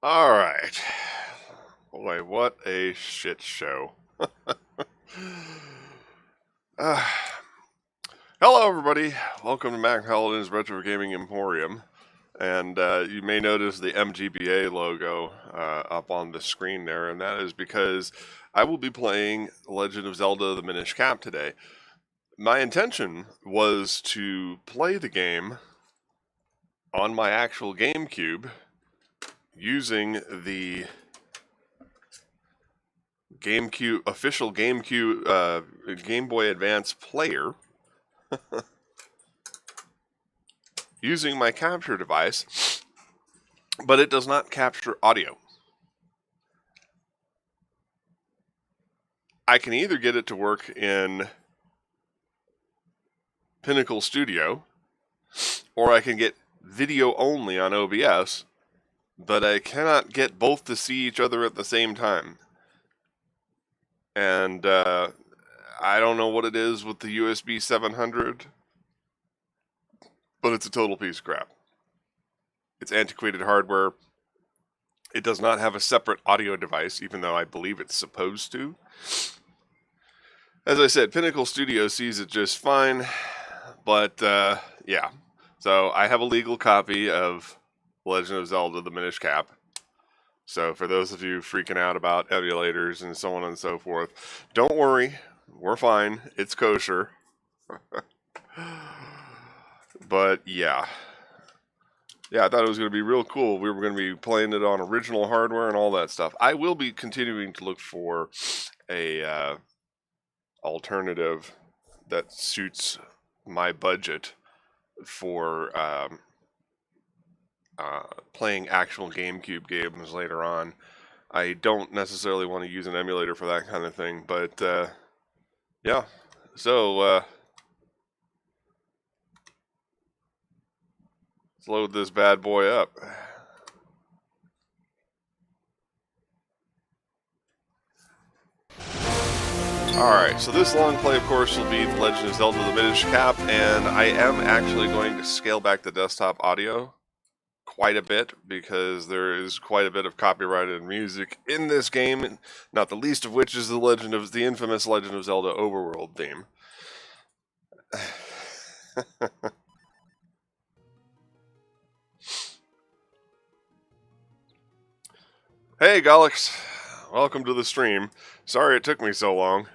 All right. Boy, what a shit show. Uh, Hello, everybody. Welcome to Mac Paladin's Retro Gaming Emporium. And you may notice the MGBA logo up on the screen there, and that is because I will be playing Legend of Zelda the Minish Cap today. My intention was to play the game on my actual GameCube using the official Game Boy Advance player using my capture device, but it does not capture audio. I can either get it to work in Pinnacle Studio, or I can get video only on OBS, but I cannot get both to see each other at the same time. And I don't know what it is with the USB 700, but it's a total piece of crap. It's antiquated hardware. It does not have a separate audio device, even though I believe it's supposed to. As I said, Pinnacle Studio sees it just fine, but yeah. So I have a legal copy of Legend of Zelda the Minish Cap. So for those of you freaking out about emulators and so on and so forth, don't worry, we're fine. It's kosher. But yeah. Yeah, I thought it was going to be real cool. We were going to be playing it on original hardware and all that stuff. I will be continuing to look for a alternative that suits my budget for playing actual GameCube games later on. I don't necessarily want to use an emulator for that kind of thing, but yeah. So let's load this bad boy up. Alright, so this long play, of course, will be The Legend of Zelda the Minish Cap, and I am actually going to scale back the desktop audio quite a bit because there is quite a bit of copyrighted music in this game, not the least of which is the infamous Legend of Zelda Overworld theme. Hey, Gollix. Welcome to the stream. Sorry it took me so long.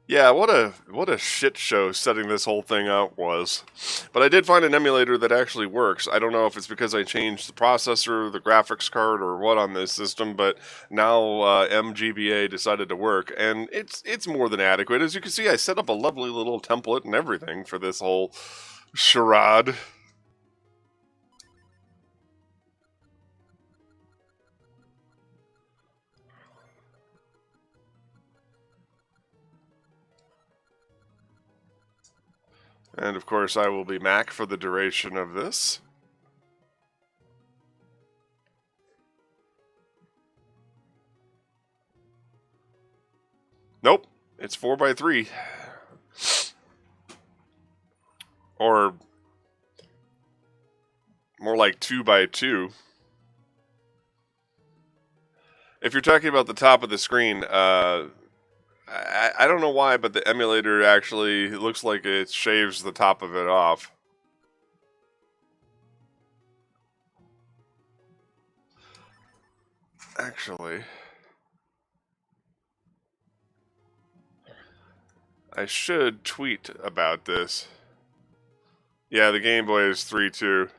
Yeah, what a shit show setting this whole thing up was. But I did find an emulator that actually works. I don't know if it's because I changed the processor, the graphics card, or what on this system, but now MGBA decided to work, and it's more than adequate. As you can see, I set up a lovely little template and everything for this whole charade. And of course, I will be Mac for the duration of this. Nope, it's 4x3. Or more like 2x2. If you're talking about the top of the screen, I don't know why, but the emulator actually looks like it shaves the top of it off. Actually, I should tweet about this. Yeah, the Game Boy is 3.2.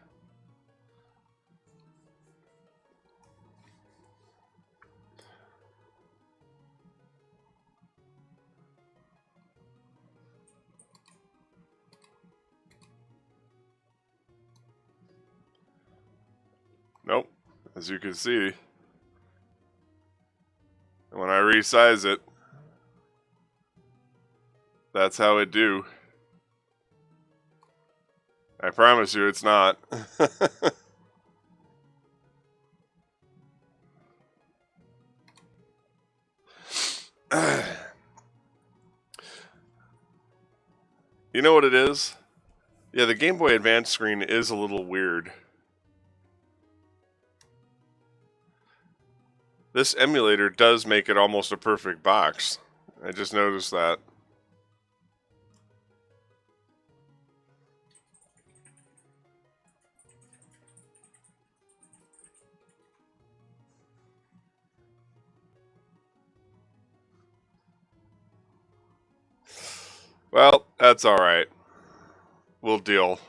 Nope, as you can see, when I resize it, that's how it do. I promise you it's not. You know what it is? Yeah, the Game Boy Advance screen is a little weird. This emulator does make it almost a perfect box. I just noticed that. Well, that's alright. We'll deal.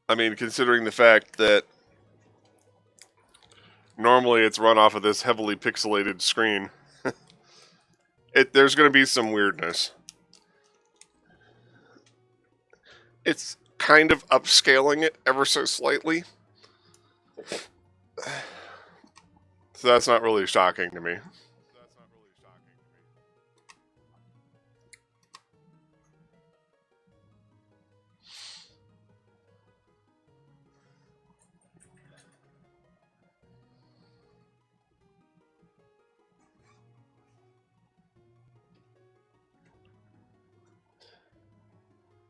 I mean, considering the fact that normally it's run off of this heavily pixelated screen, there's going to be some weirdness. It's kind of upscaling it ever so slightly. So that's not really shocking to me.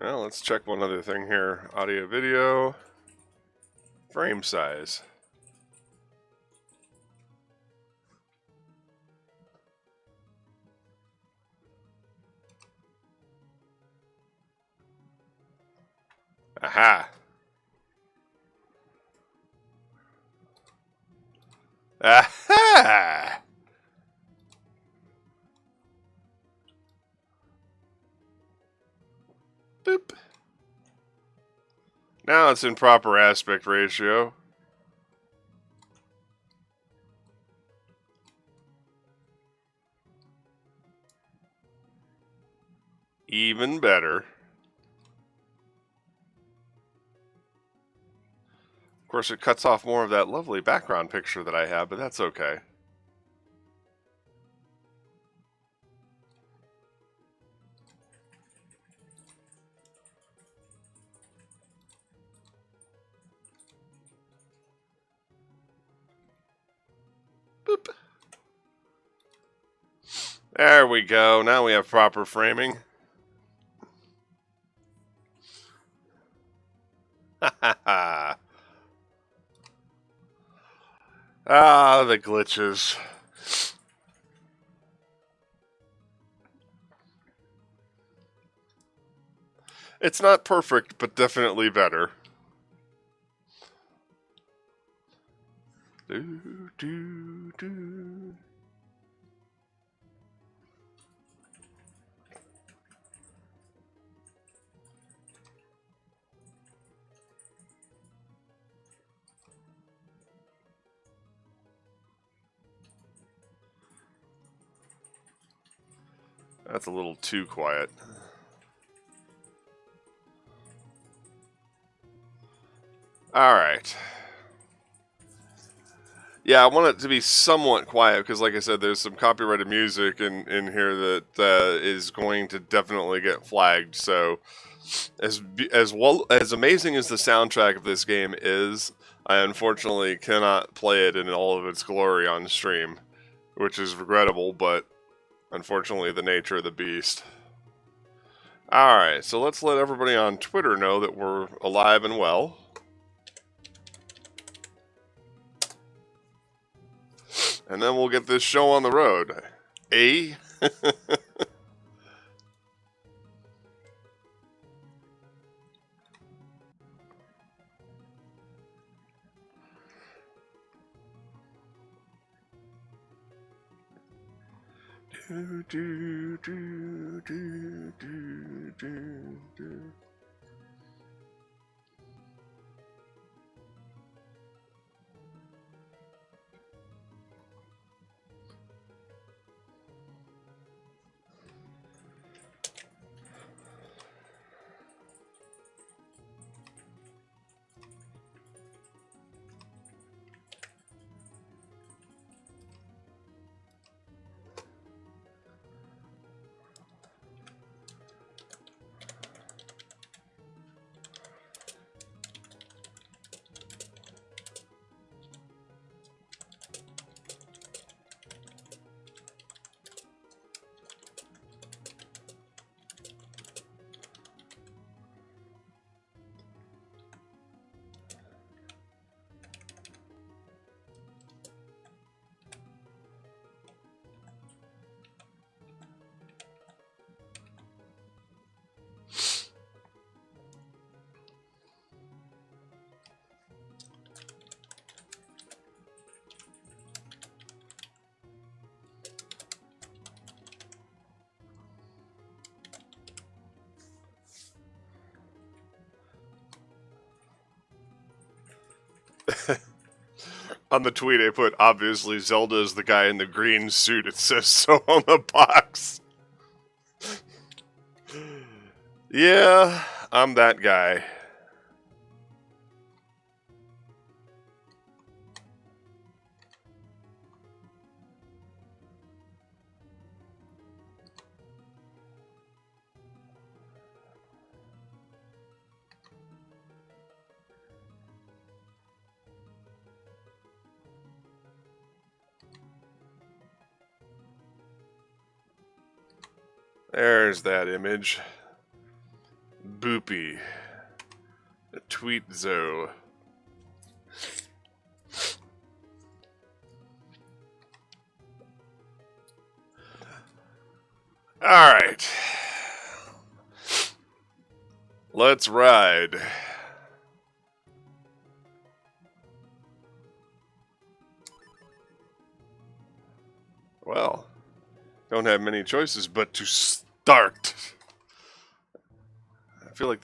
Well, let's check one other thing here. Audio, video, frame size. Aha! Aha! Boop. Now it's in proper aspect ratio. Even better. Of course, it cuts off more of that lovely background picture that I have, but that's okay. Boop. There we go. Now we have proper framing. Ha ha ha. Ah, the glitches. It's not perfect, but definitely better. Do, do, do. That's a little too quiet. Alright. Yeah, I want it to be somewhat quiet because, like I said, there's some copyrighted music in here that is going to definitely get flagged. So, as amazing as the soundtrack of this game is, I unfortunately cannot play it in all of its glory on stream, which is regrettable, but unfortunately the nature of the beast. Alright, so let's let everybody on Twitter know that we're alive and well. And then we'll get this show on the road. Eh? do, do, do, do, do, do, do. On the tweet I put, obviously Zelda is the guy in the green suit. It says so on the box. Yeah, I'm that guy. There's that image. Boopy. A tweet zo. Alright. Let's ride. Well, don't have many choices but to start. I feel like...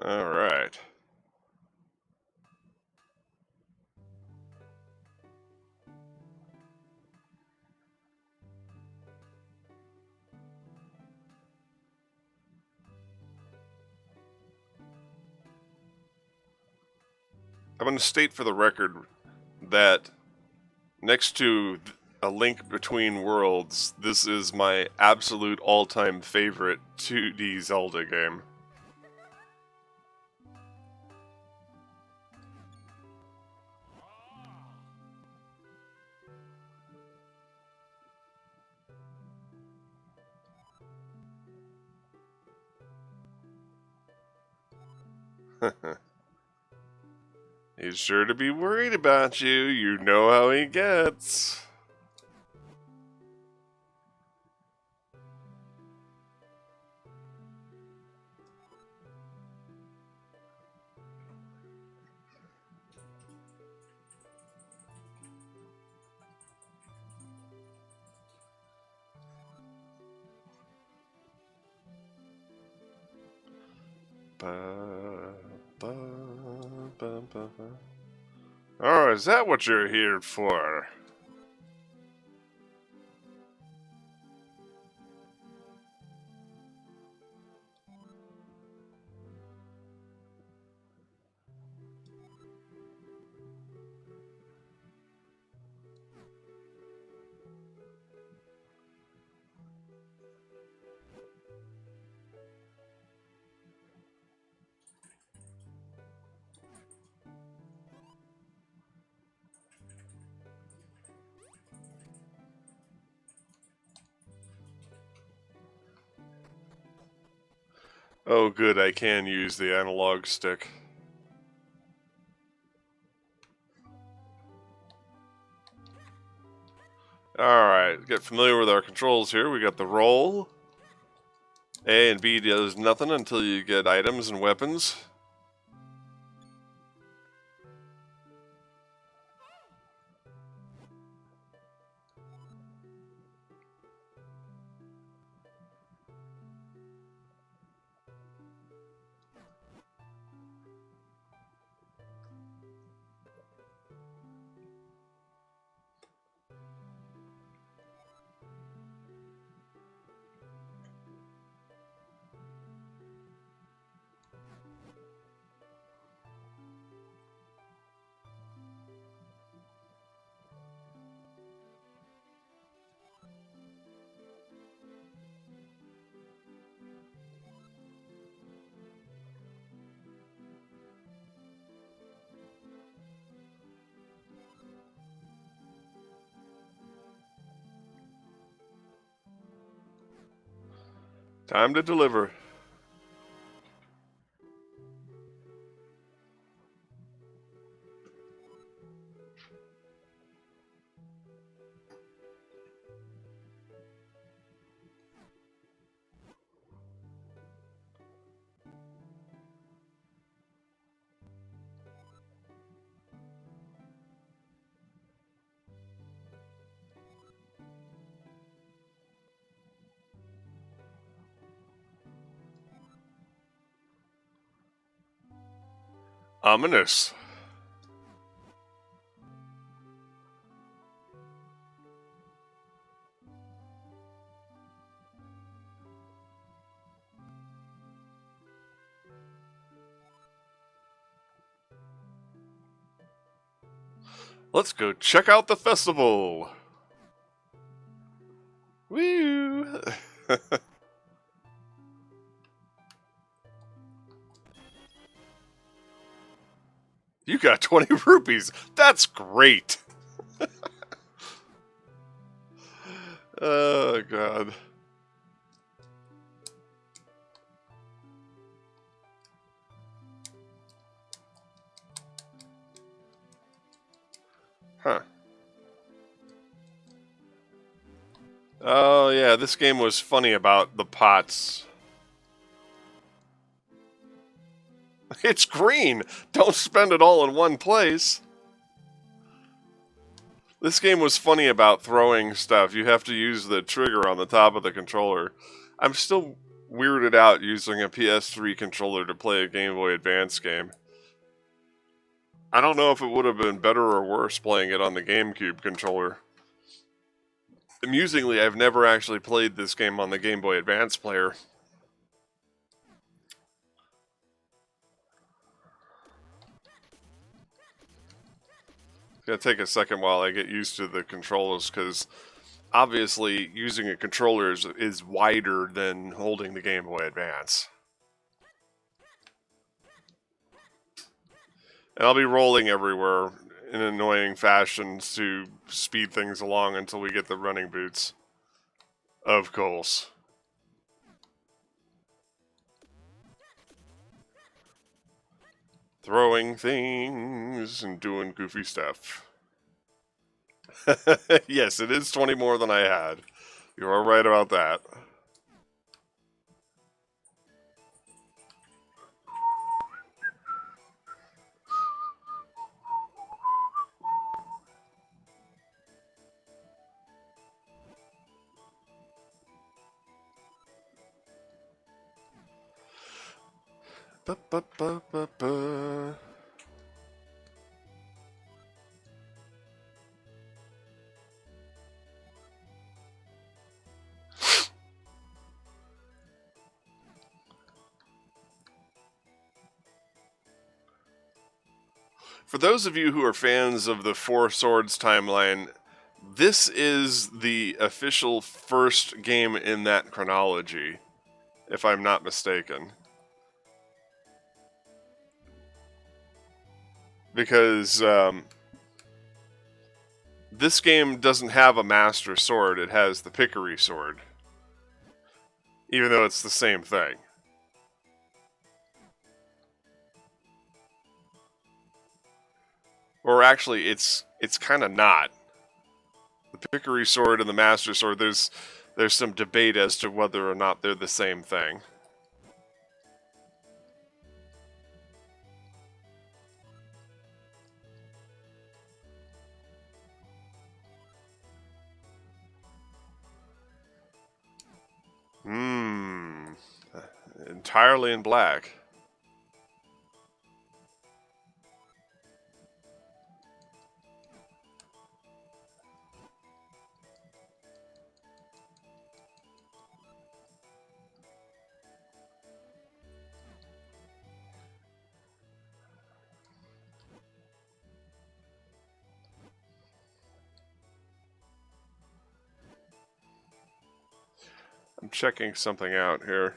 Alright. I'm going to state for the record that next to A Link Between Worlds, this is my absolute all-time favorite 2D Zelda game. He's sure to be worried about you. You know how he gets. Oh, is that what you're here for? Oh, good, I can use the analog stick. Alright, get familiar with our controls here. We got the roll. A and B does nothing until you get items and weapons. Time to deliver. Ominous. Let's go check out the festival. Woo! You got 20 rupees. That's great. Oh, God. Huh. Oh, yeah, this game was funny about the pots. It's green! Don't spend it all in one place! This game was funny about throwing stuff. You have to use the trigger on the top of the controller. I'm still weirded out using a PS3 controller to play a Game Boy Advance game. I don't know if it would have been better or worse playing it on the GameCube controller. Amusingly, I've never actually played this game on the Game Boy Advance player. It's gonna take a second while I get used to the controls, because obviously using a controller is wider than holding the Game Boy Advance. And I'll be rolling everywhere in annoying fashions to speed things along until we get the running boots. Of course. Throwing things and doing goofy stuff. Yes, it is 20 more than I had. You are right about that. Ba, ba, ba, ba, ba. For those of you who are fans of the Four Swords timeline, this is the official first game in that chronology, if I'm not mistaken. Because this game doesn't have a Master Sword, it has the Pickery Sword. Even though it's the same thing. Or actually, it's kind of not. The Pickery Sword and the Master Sword, there's some debate as to whether or not they're the same thing. Entirely in black. I'm checking something out here.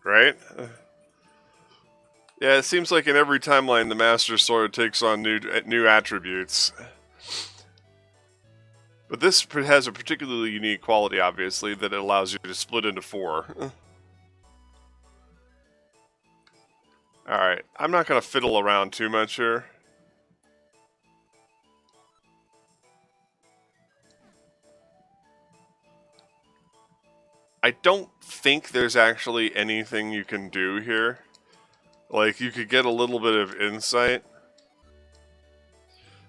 Right? Yeah, it seems like in every timeline the Master Sword takes on new attributes. But this has a particularly unique quality, obviously, that it allows you to split into four. Alright, I'm not going to fiddle around too much here. I don't think there's actually anything you can do here. Like, you could get a little bit of insight.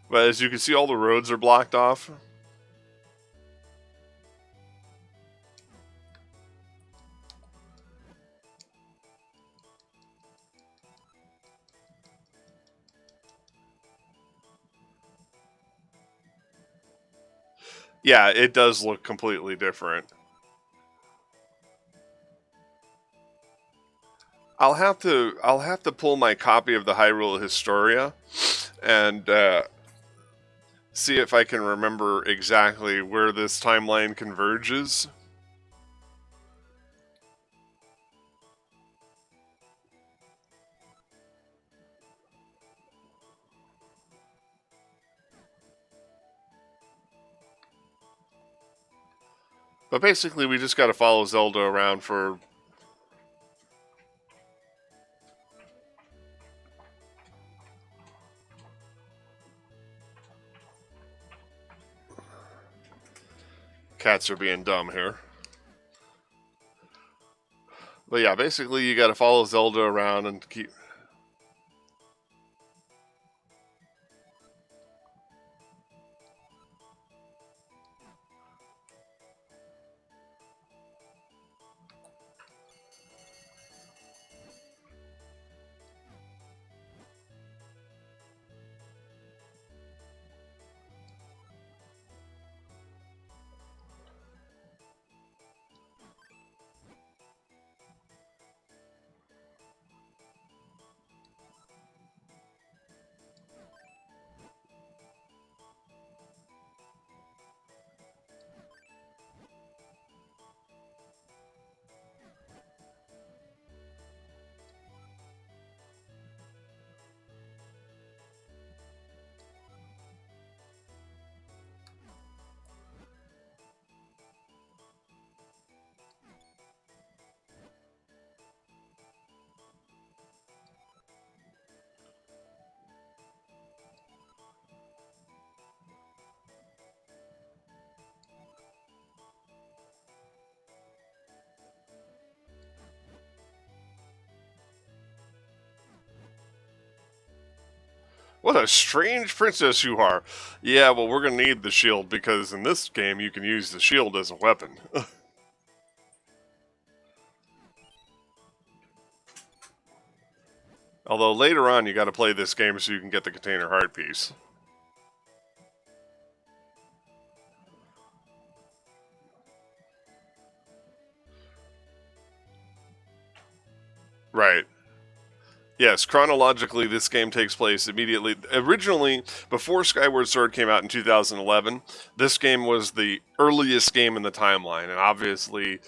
But as you can see, all the roads are blocked off. Yeah, it does look completely different. I'll have to pull my copy of the Hyrule Historia and see if I can remember exactly where this timeline converges. But basically, we just got to follow Zelda around for. Cats are being dumb here. But yeah, basically, you got to follow Zelda around and keep. What a strange princess you are. Yeah, well, we're going to need the shield because in this game you can use the shield as a weapon. Although later on you got to play this game so you can get the container heart piece. Right. Yes, chronologically, this game takes place immediately. Originally, before Skyward Sword came out in 2011, this game was the earliest game in the timeline, and obviously,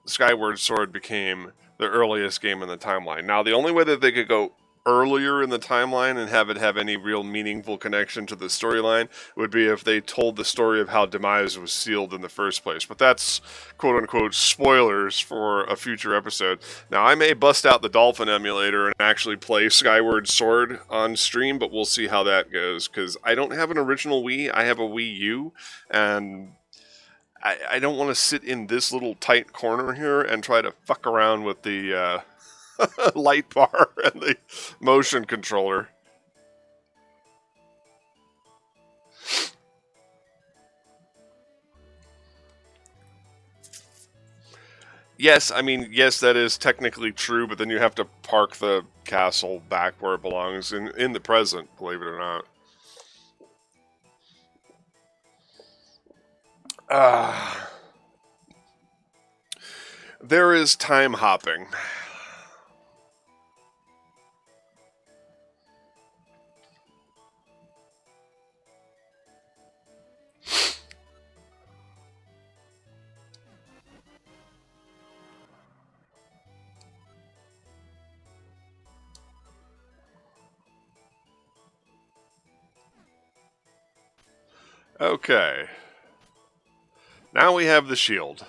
Skyward Sword became the earliest game in the timeline. Now, the only way that they could go earlier in the timeline and have it have any real meaningful connection to the storyline would be if they told the story of how Demise was sealed in the first place. But that's quote unquote spoilers for a future episode. Now, I may bust out the Dolphin emulator and actually play Skyward Sword on stream, but we'll see how that goes because I don't have an original Wii. I have a Wii U, and I don't want to sit in this little tight corner here and try to fuck around with the light bar and the motion controller. Yes, I mean, yes, that is technically true, but then you have to park the castle back where it belongs in the present, believe it or not. Uh, there is time hopping. Okay. Now we have the shield.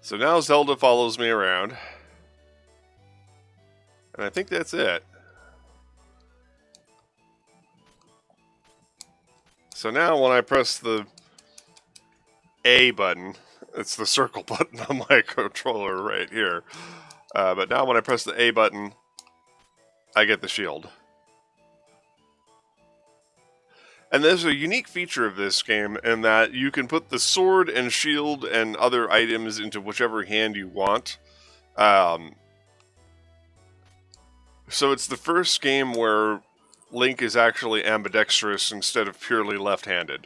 So now Zelda follows me around. And I think that's it. So now when I press the A button, it's the circle button on my controller right here. But now when I press the A button, I get the shield. And there's a unique feature of this game in that you can put the sword and shield and other items into whichever hand you want. So it's the first game where Link is actually ambidextrous instead of purely left-handed.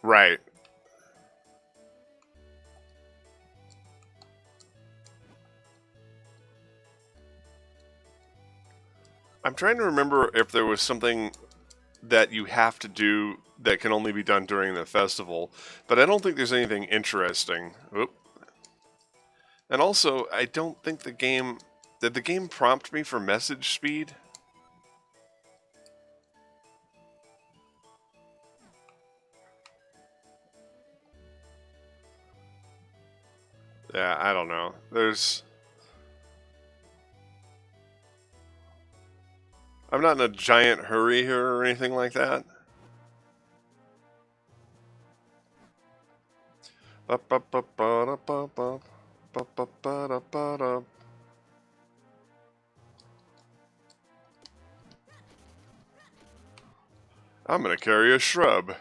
Right. I'm trying to remember if there was something that you have to do that can only be done during the festival, but I don't think there's anything interesting. Oop. And also, I don't think the game... Did the game prompt me for message speed? Yeah, I don't know. I'm not in a giant hurry here or anything like that. I'm gonna carry a shrub.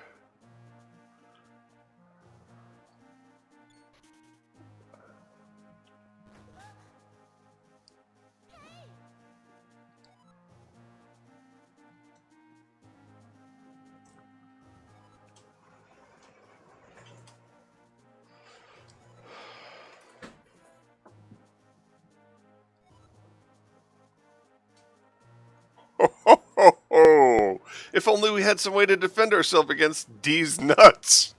Ho, ho, ho, ho. If only we had some way to defend ourselves against these nuts.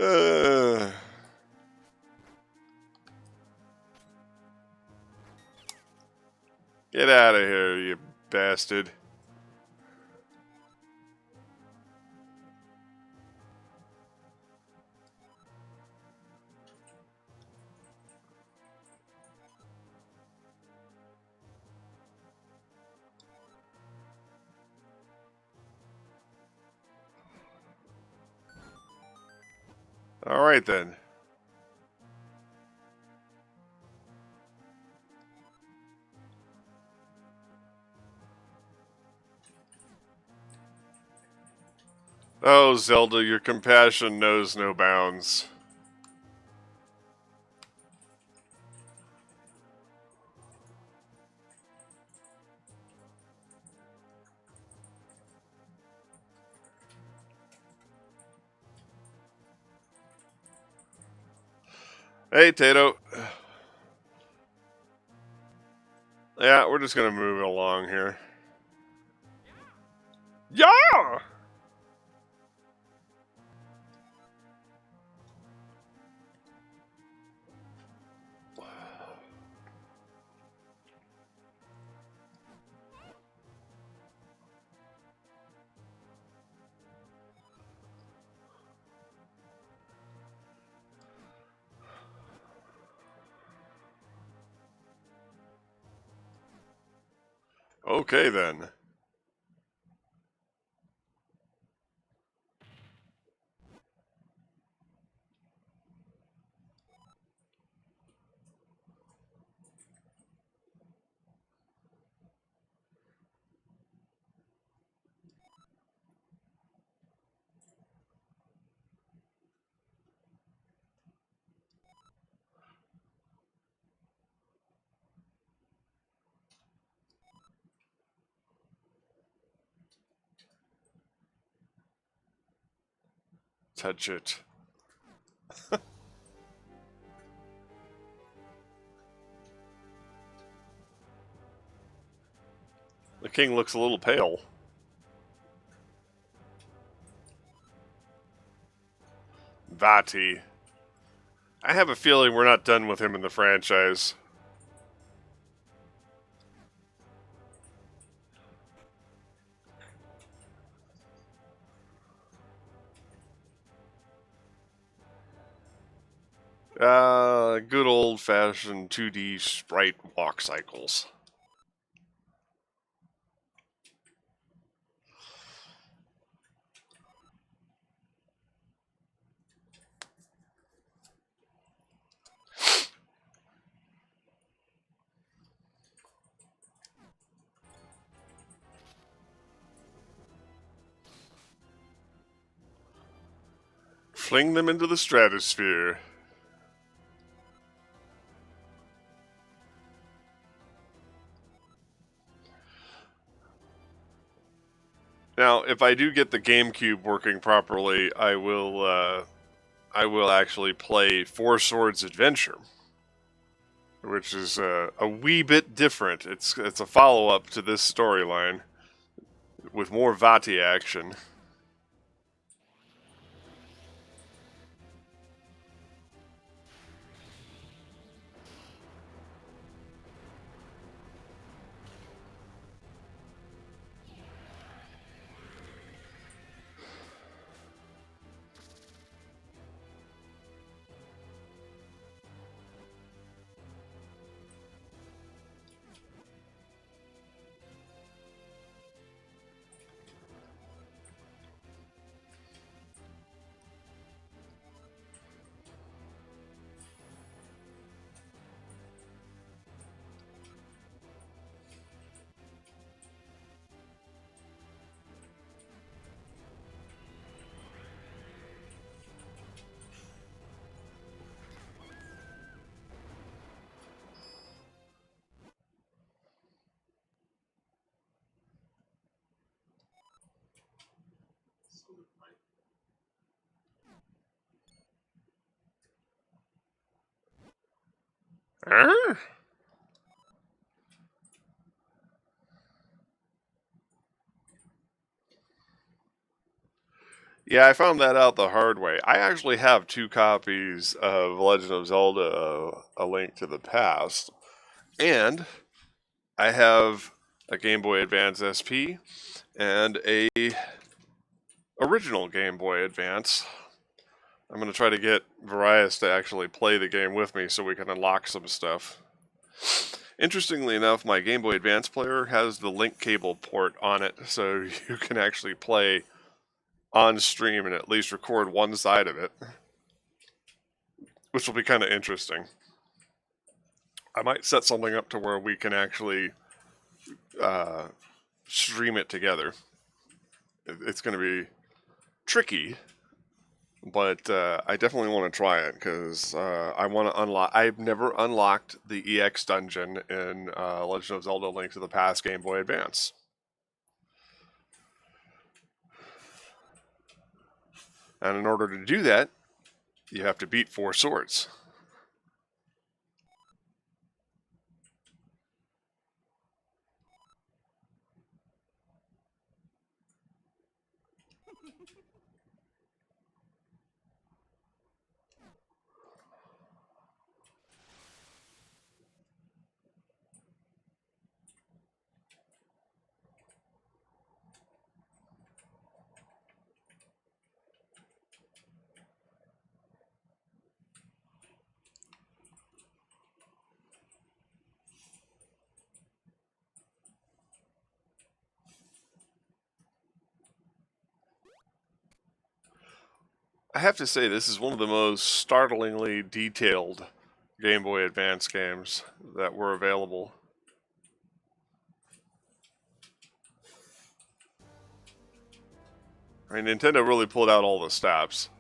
uh, get out of here, you bastard. Alright then. Oh, Zelda, your compassion knows no bounds. Hey, Tato. Yeah, we're just gonna move it along here. Yeah! Okay then. Touch it. The king looks a little pale. Vati. I have a feeling we're not done with him in the franchise. Good old-fashioned 2D sprite walk cycles. Fling them into the stratosphere. Now, if I do get the GameCube working properly, I will actually play Four Swords Adventure, which is a wee bit different. It's a follow-up to this storyline with more Vati action. Huh? Yeah, I found that out the hard way. I actually have 2 copies of Legend of Zelda: A Link to the Past, and I have a Game Boy Advance SP and a original Game Boy Advance. I'm going to try to get Varius to actually play the game with me so we can unlock some stuff. Interestingly enough, my Game Boy Advance player has the link cable port on it, so you can actually play on stream and at least record one side of it, which will be kind of interesting. I might set something up to where we can actually stream it together. It's going to be tricky, but I definitely want to try it because I want to unlock. I've never unlocked the EX dungeon in Legend of Zelda: Link to the Past Game Boy Advance. And in order to do that, you have to beat 4 swords. I have to say, this is one of the most startlingly detailed Game Boy Advance games that were available. I mean, Nintendo really pulled out all the stops.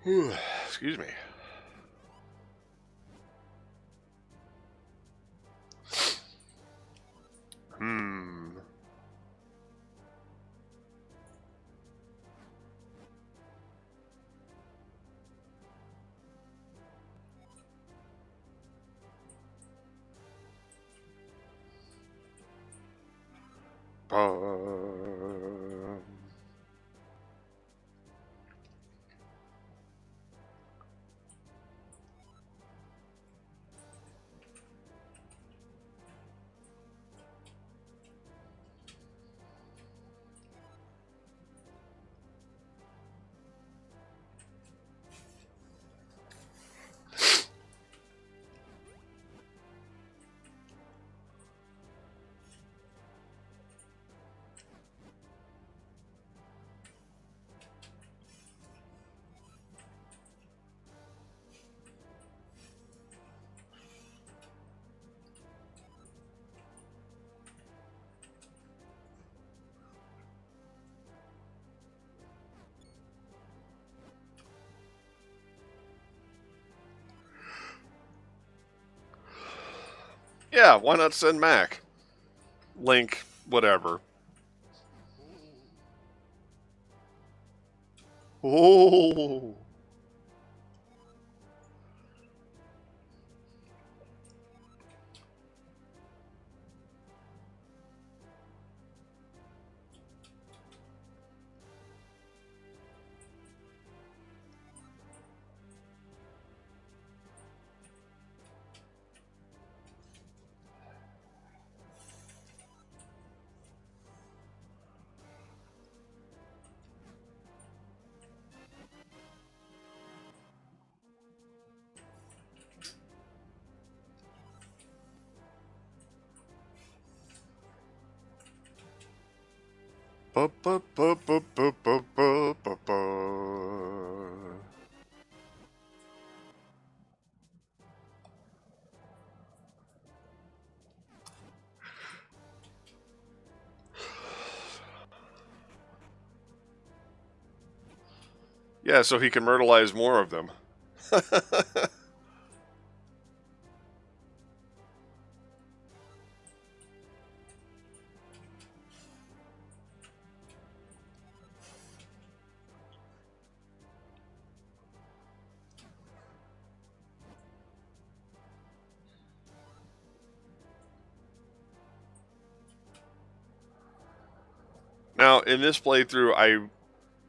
Excuse me. Yeah, why not send Mac? Link, whatever. Oh. Yeah, so he can myrtleize more of them. Now, in this playthrough, I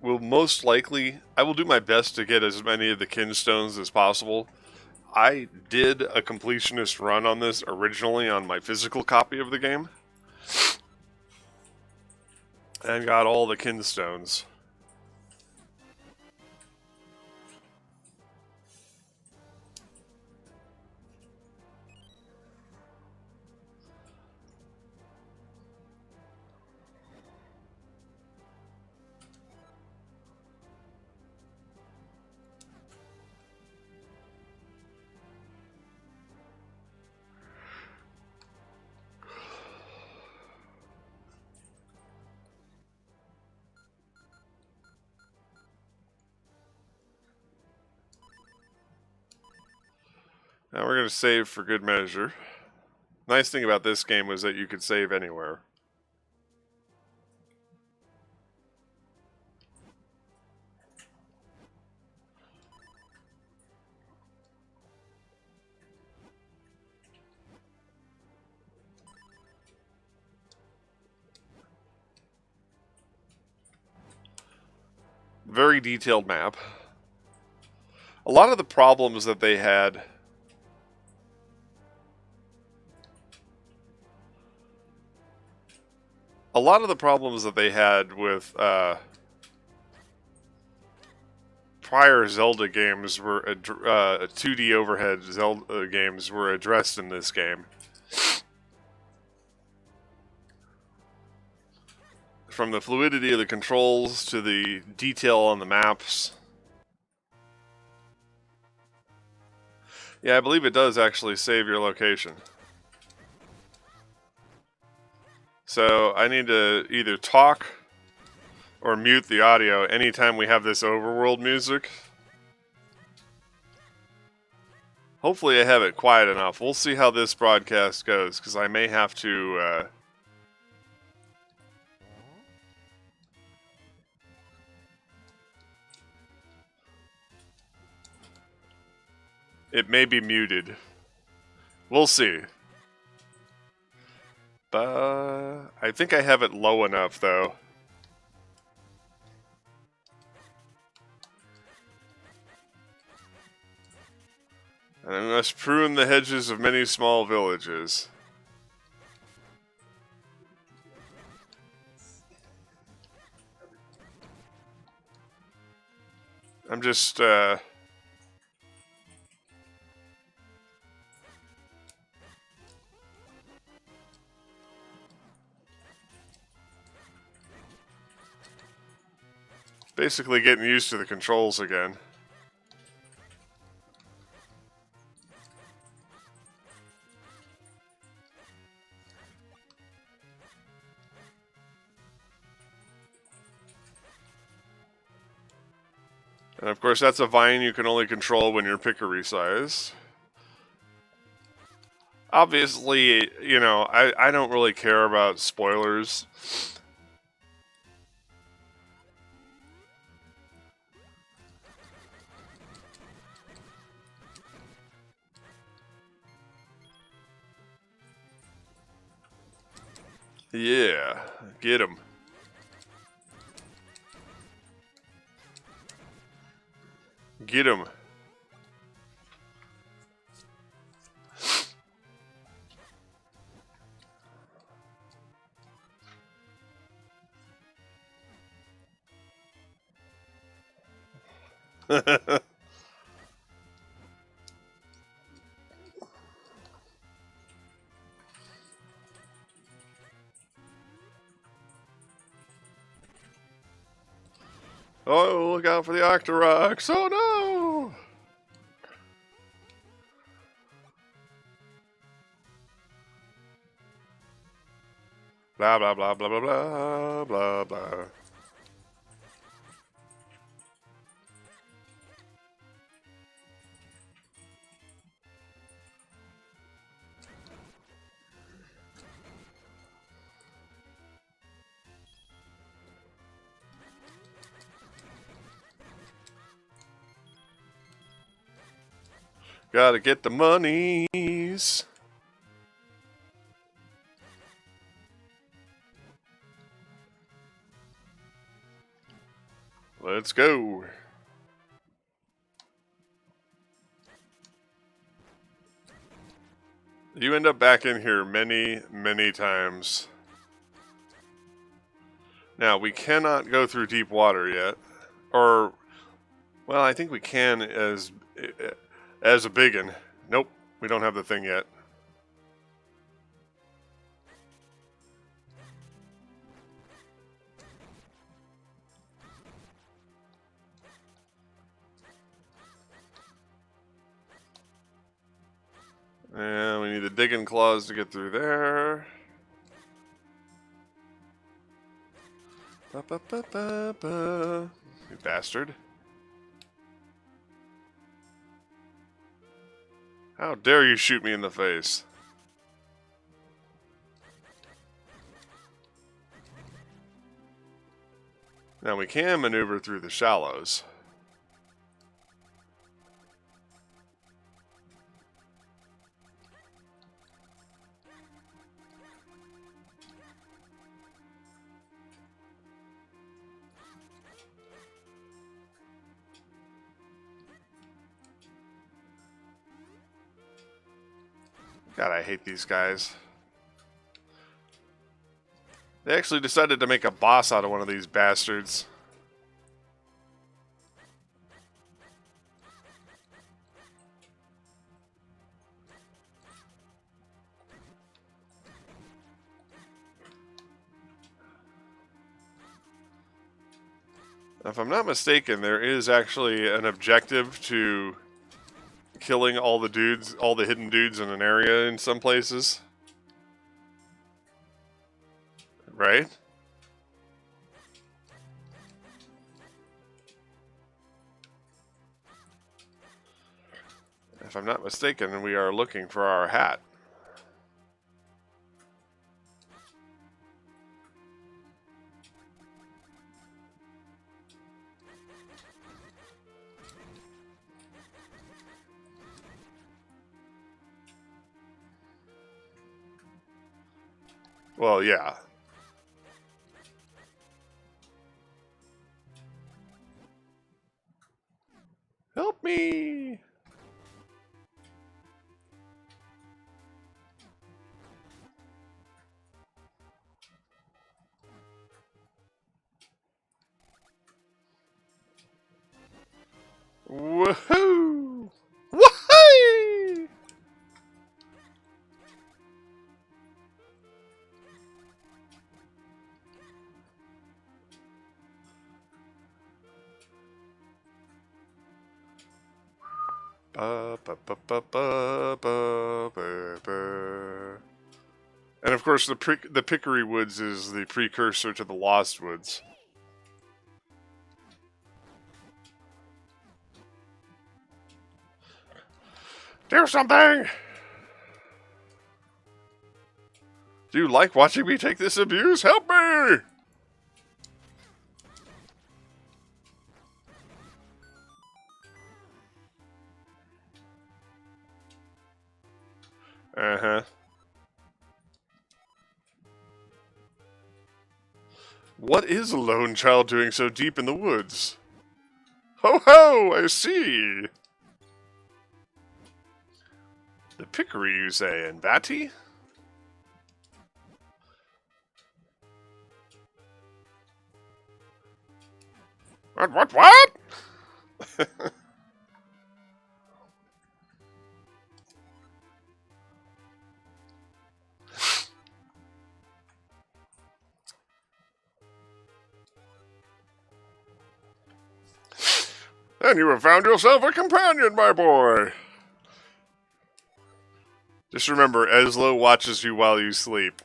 will do my best to get as many of the kinstones as possible. I did a completionist run on this originally on my physical copy of the game, and got all the kinstones. Now we're going to save for good measure. Nice thing about this game was that you could save anywhere. Very detailed map. A lot of the problems that they had with prior Zelda games were 2D overhead Zelda games were addressed in this game. From the fluidity of the controls to the detail on the maps. Yeah, I believe it does actually save your location. So I need to either talk or mute the audio anytime we have this overworld music. Hopefully I have it quiet enough. We'll see how this broadcast goes, because I may have to... it may be muted. We'll see. I think I have it low enough, though. And I must prune the hedges of many small villages. I'm just, basically getting used to the controls again. And of course, that's a vine you can only control when you're pickery size. Obviously, you know, I don't really care about spoilers. Yeah, get him. Get him. Oh, look out for the Octoroks! Oh no! Blah blah blah blah blah blah blah blah. Gotta get the monies. Let's go. You end up back in here many, many times. Now, we cannot go through deep water yet. Or, well, I think we can as a biggin. Nope, we don't have the thing yet. And we need the digging claws to get through there. Ba, ba, ba, ba, ba. You bastard. How dare you shoot me in the face? Now we can maneuver through the shallows. God, I hate these guys. They actually decided to make a boss out of one of these bastards. If I'm not mistaken, there is actually an objective to killing all the dudes, all the hidden dudes in an area in some places. Right? If I'm not mistaken, we are looking for our hat. Well, yeah. Help me! Woohoo! Woohoo! And of course, the Pickery Woods is the precursor to the Lost Woods. Do something! Do you like watching me take this abuse? Help me! Uh-huh. What is a lone child doing so deep in the woods? Ho ho! I see! The Pickery, you say, and Batty? What? Then you have found yourself a companion, my boy! Just remember, Eslo watches you while you sleep.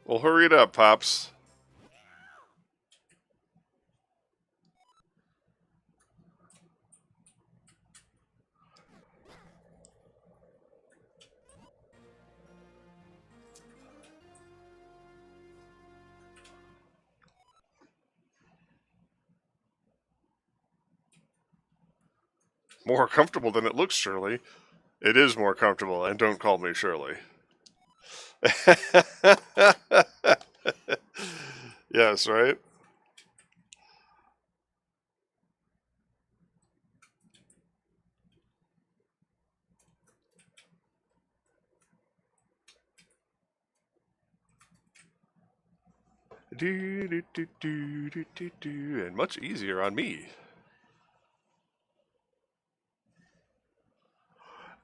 Well, hurry it up, Pops. More comfortable than it looks, Shirley. It is more comfortable, and don't call me Shirley. Yes, right? And much easier on me.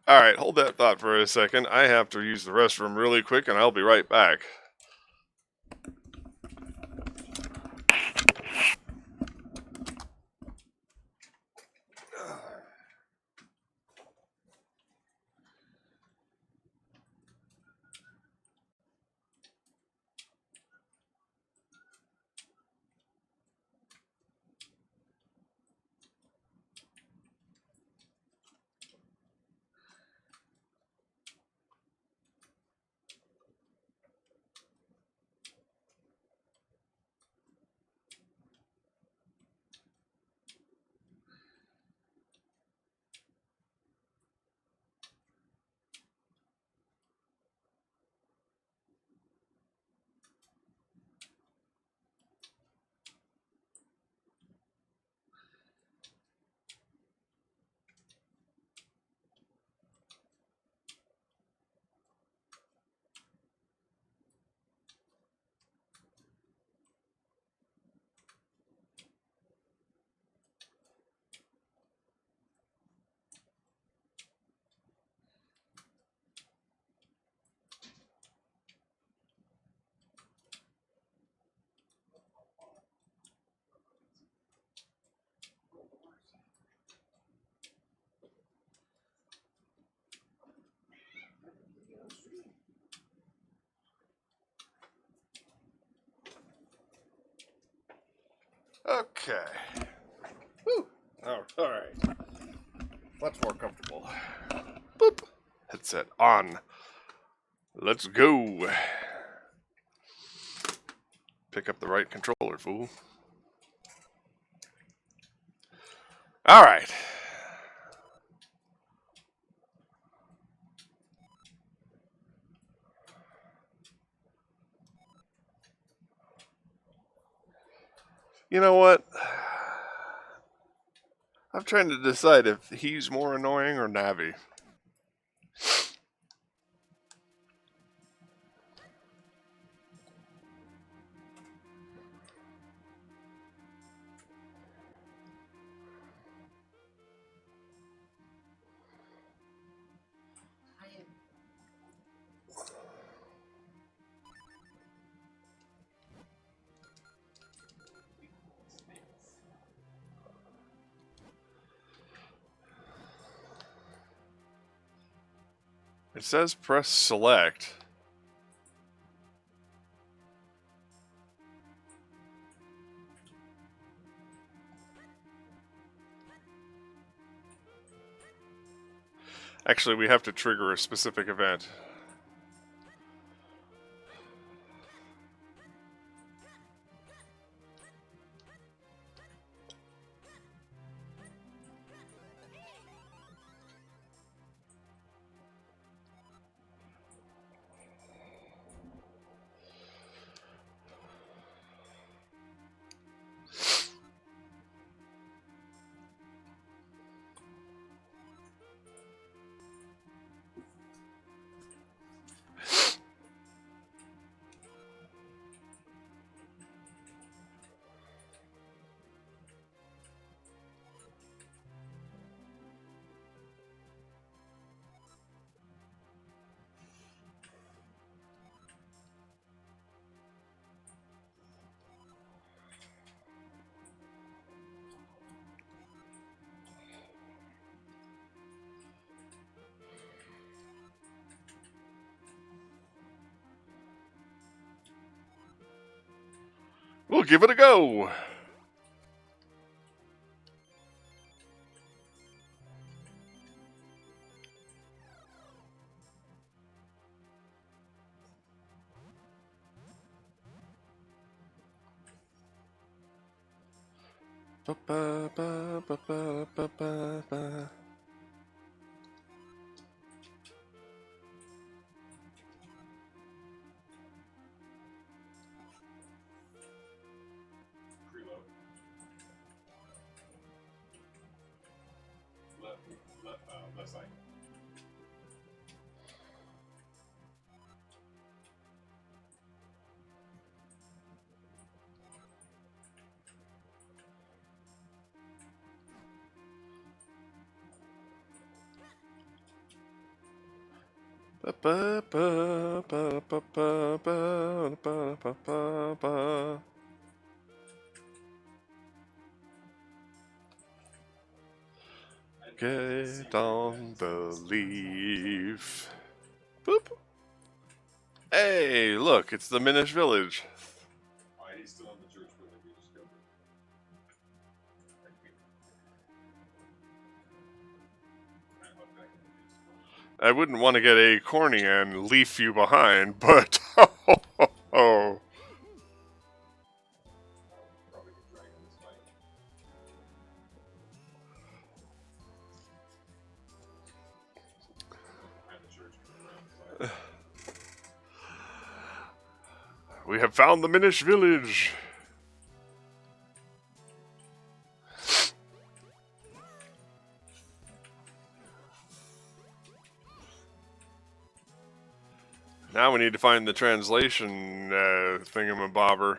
Alright, hold that thought for a second. I have to use the restroom really quick, and I'll be right back. Okay. Woo. Oh, all right. Much more comfortable. Boop. Headset on. Let's go. Pick up the right controller, fool. All right. You know what? I'm trying to decide if he's more annoying or Navi. It says press select. Actually, we have to trigger a specific event. We'll give it a go. Ba, ba, ba, ba, ba, ba, ba, ba. Left side. Ba, ba, ba, ba, ba, ba, ba, ba, ba, ba, ba. Get on the leaf. Boop. Hey, look, it's the Minish village. Alright, he's still in the church building. We just go. I wouldn't want to get a corny and leaf you behind, but oh. Probably get dragged in this fight. Behind the church, around the side. We have found the Minish village. Now we need to find the translation thingamabobber.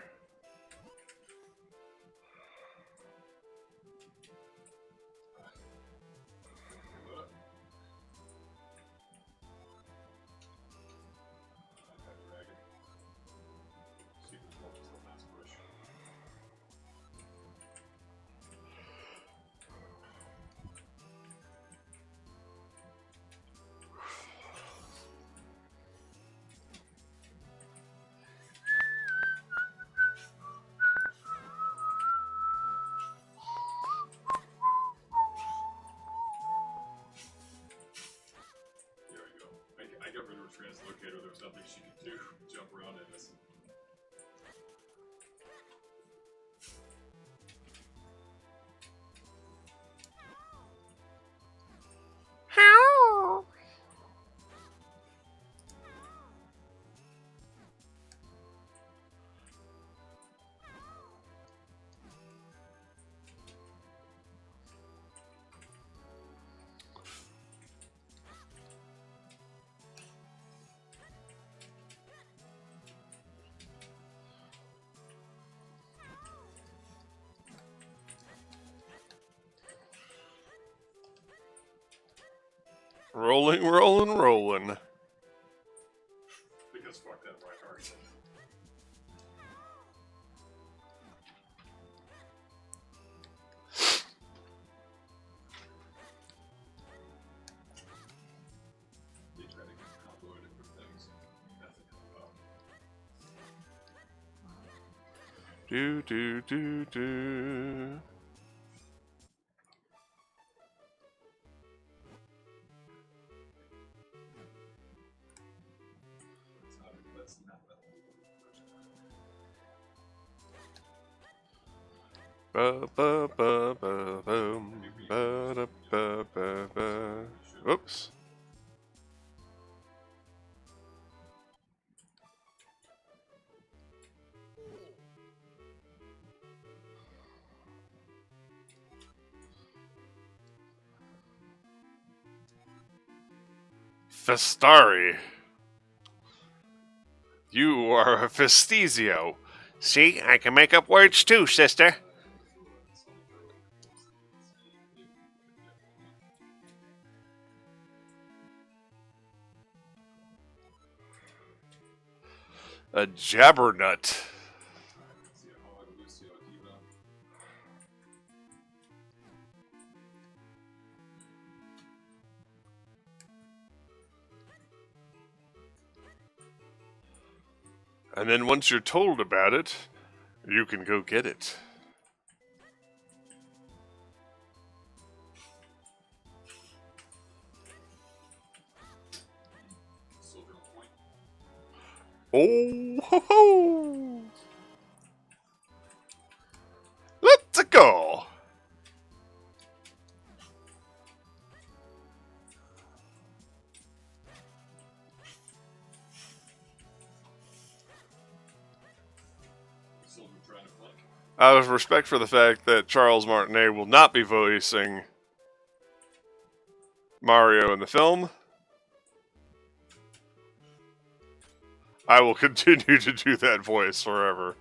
jump around in this. Rolling, rolling, rolling. Because fuck that right heart. They try to get a combo of different things. Nothing comes up. Do, do, do, do. That's not that Ba, ba, ba, ba, boom. Ba, da, ba, ba, ba. Oops. Festari. You are a Festizio. See, I can make up words too, sister. A jabbernut. And then once you're told about it, you can go get it. silver point. Oh, ho, ho. Let's go. Silver trying to flank. Out of respect for the fact that Charles Martinet will not be voicing Mario in the film, I will continue to do that voice forever.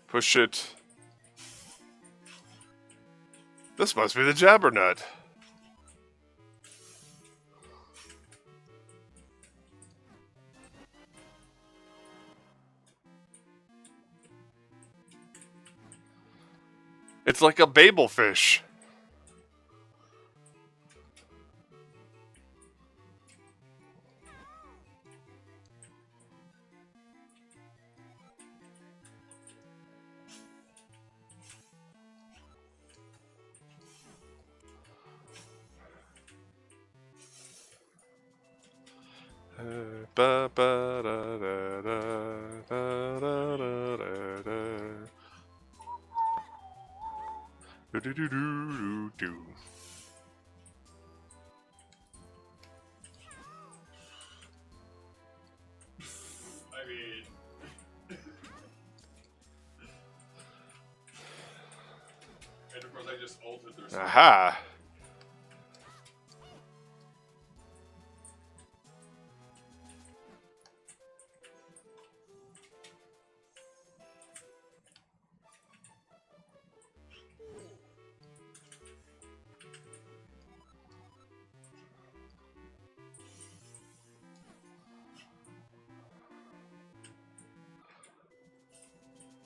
Push it. This must be the jabbernut. It's like a Babel fish. Ba, ba, da, da, da, da, da, da, da, da. Do, do, do, do, do. I mean, and of course I just altered their skin. Aha!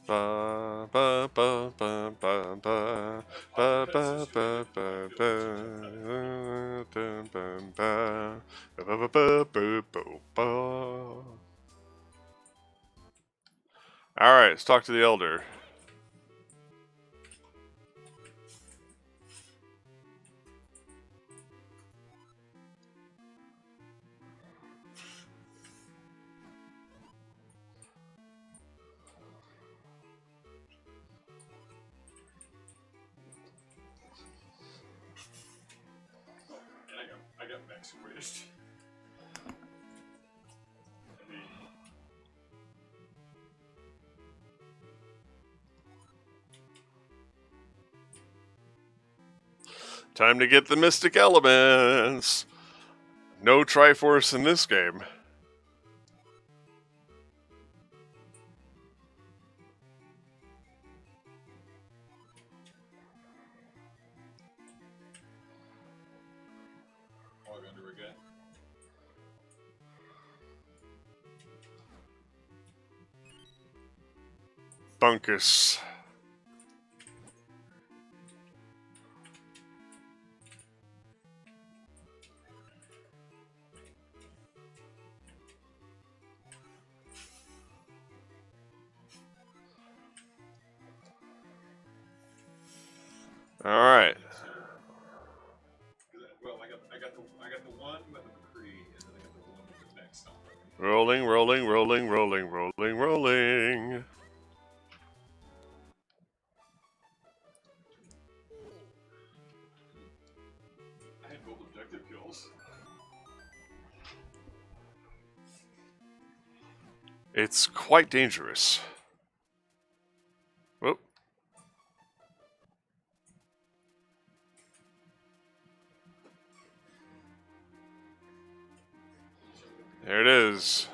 Ba ba ba ba ba ba ba ba ba ba ba ba ba ba ba ba ba ba ba. Alright, let's talk to the elder. And I got mech squished. I mean, Time to get the mystic elements. No Triforce in this game. log under again. Bunkus. Alright. Well, I got the one with the McCree, and then I got the one with the next stomp. Rolling, rolling, rolling, rolling, rolling, rolling. I had both objective kills. It's quite dangerous. Whoop. There it is.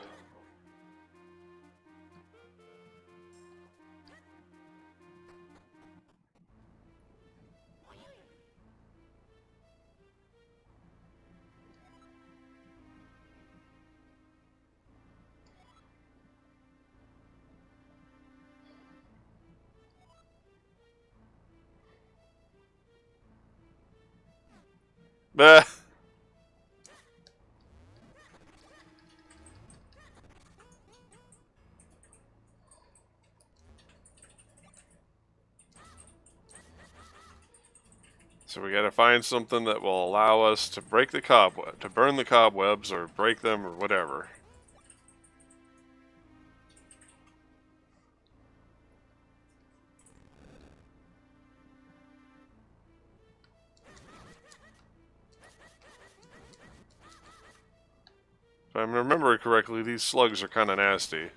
Bah. So we gotta find something that will allow us to break the cobweb, to burn the cobwebs, or break them, or whatever. If I remember correctly, these slugs are kind of nasty.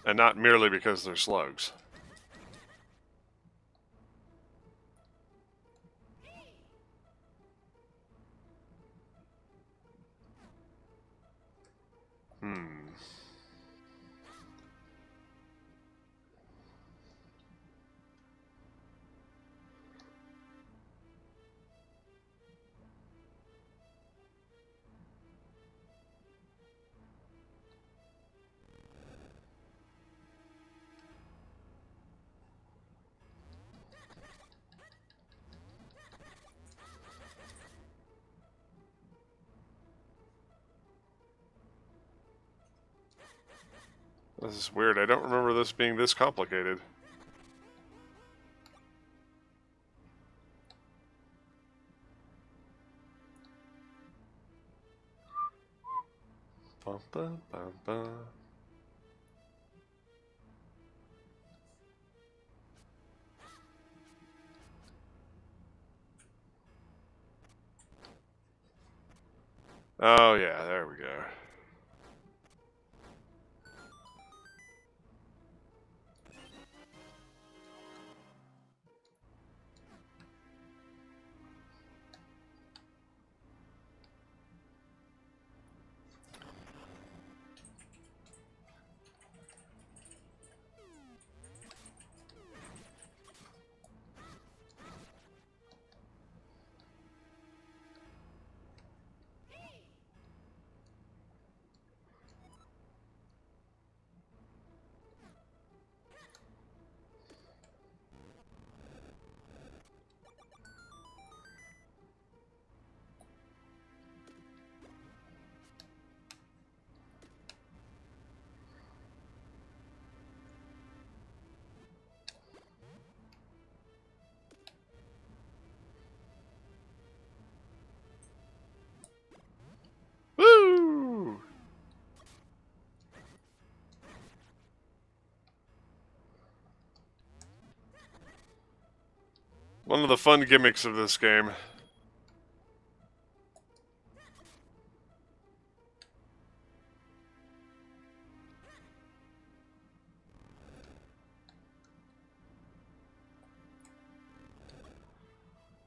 And not merely because they're slugs. This is weird. I don't remember this being this complicated. Bum, bum, bum, bum. Oh yeah, there we go. One of the fun gimmicks of this game.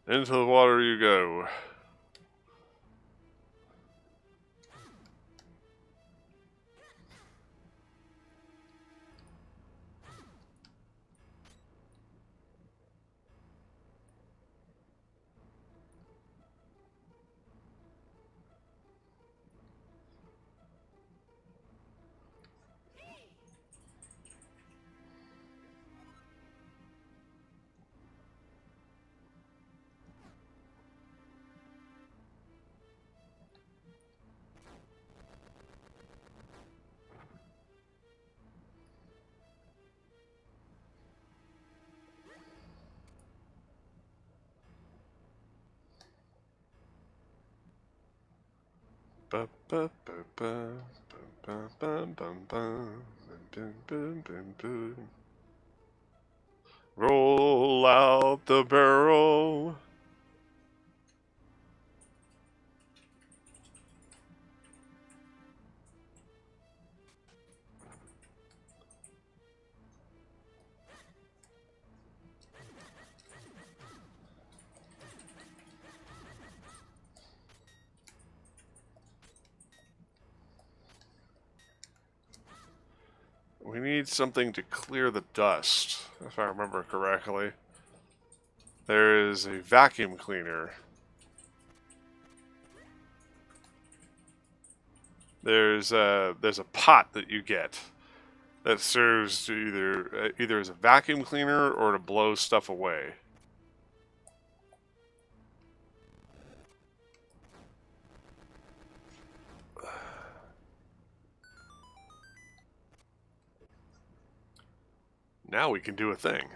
Into the water you go. Roll out the barrel. We need something to clear the dust, if I remember correctly. There is a vacuum cleaner. There's a pot that you get that serves to either as a vacuum cleaner or to blow stuff away. Now we can do a thing.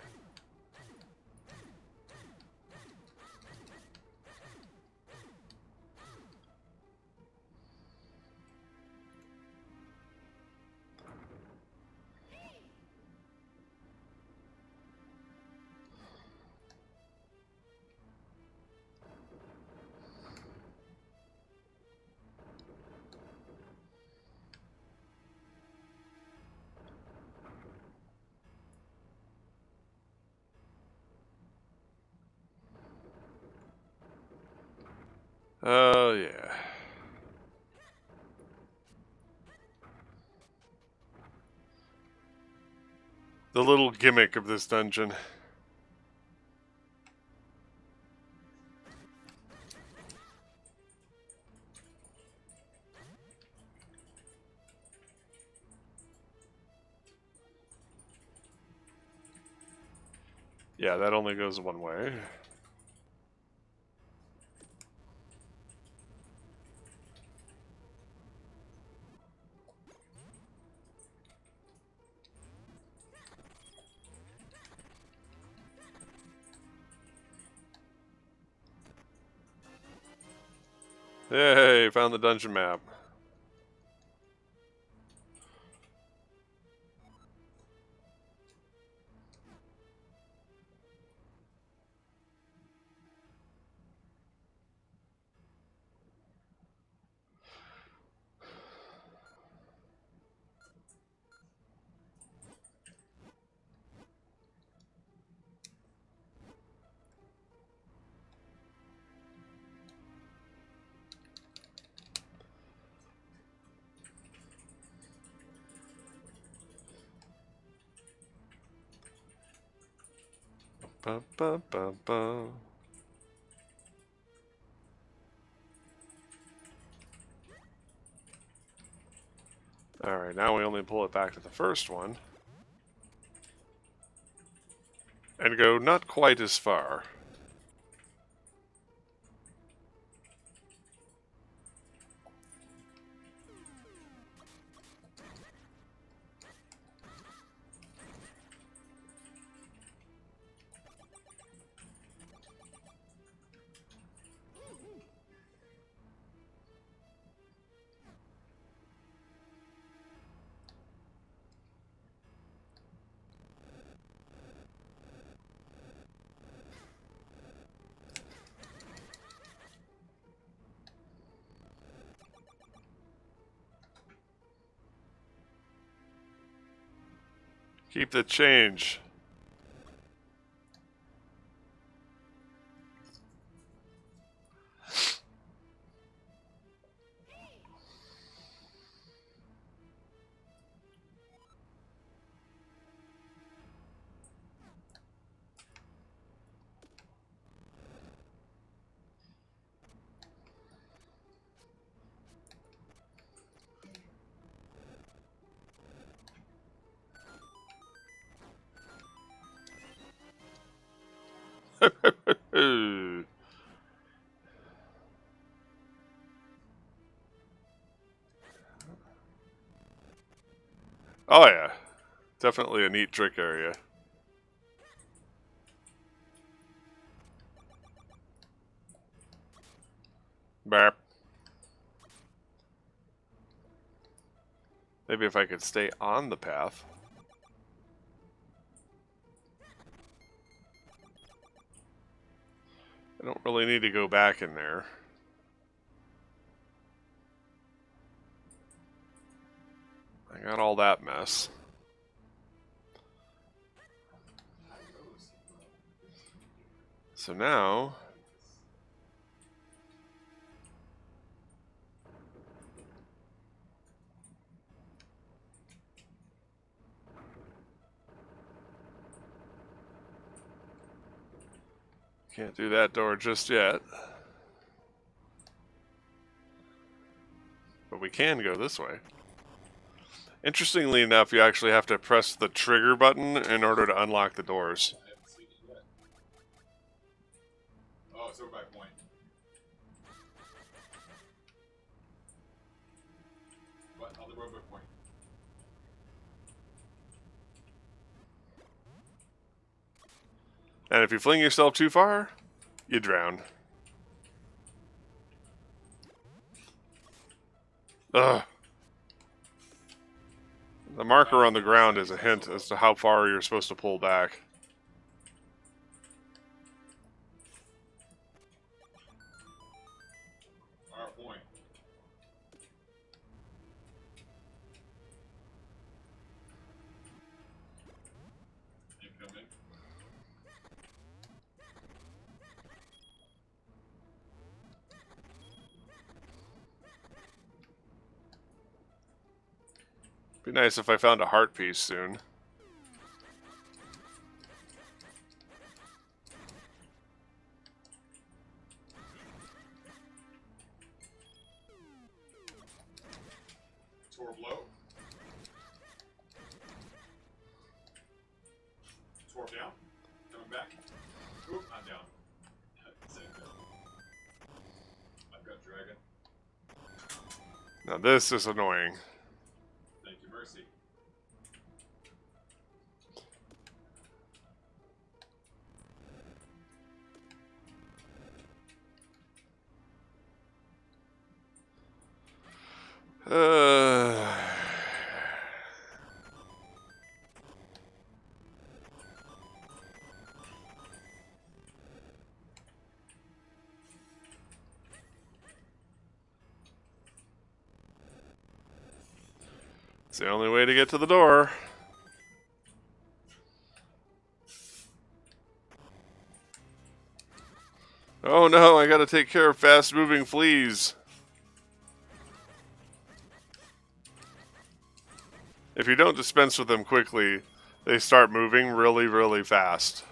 Oh, yeah. The little gimmick of this dungeon. Yeah, that only goes one way. Yay, found the dungeon map. Ba, ba, ba, ba. Alright, now we only pull it back to the first one. And go not quite as far. Keep the change. Oh yeah, definitely a neat trick area. Barp. Maybe if I could stay on the path. I don't really need to go back in there. I got all that mess. So now... Can't do that door just yet. But we can go this way. Interestingly enough, you actually have to press the trigger button in order to unlock the doors. I haven't seen it yet. Oh, it's over by point. What? On the road by point. And if you fling yourself too far, you drown. Ugh. The marker on the ground is a hint as to how far you're supposed to pull back. Our point. Incoming. Be nice if I found a heart piece soon. Tor blow. Tor down. Coming back. Oop, I'm down. Same thing. I've got dragon. Now this is annoying. Thank you, Mercy. It's the only way to get to the door. Oh no, I gotta take care of fast-moving fleas. If you don't dispense with them quickly, they start moving really, really fast.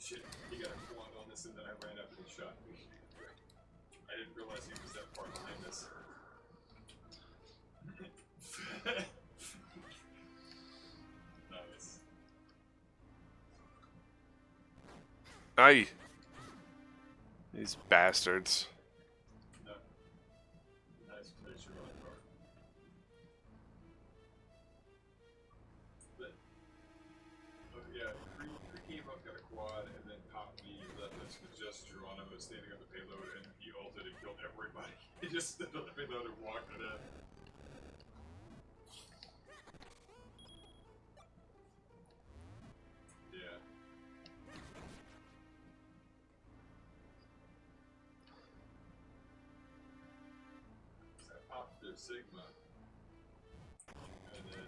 Shit, he got a quad on this and then I ran up and he shot me. I didn't realize he was that far behind us. Nice. Aye. These bastards. No. Nice picture on the card. But quad and then popped the left instant gesture on him. Was standing on the payload and he ulted and killed everybody. He just stood on the payload and walked it in. Yeah. So I popped their Sigma. And then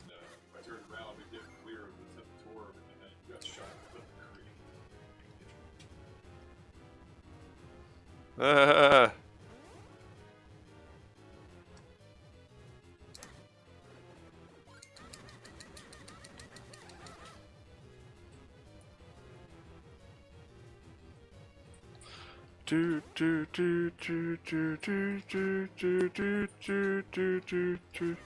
I turned around to get clear of the 10th torb, and then he got shot with the creek. Do do do do do do do do do do do do do.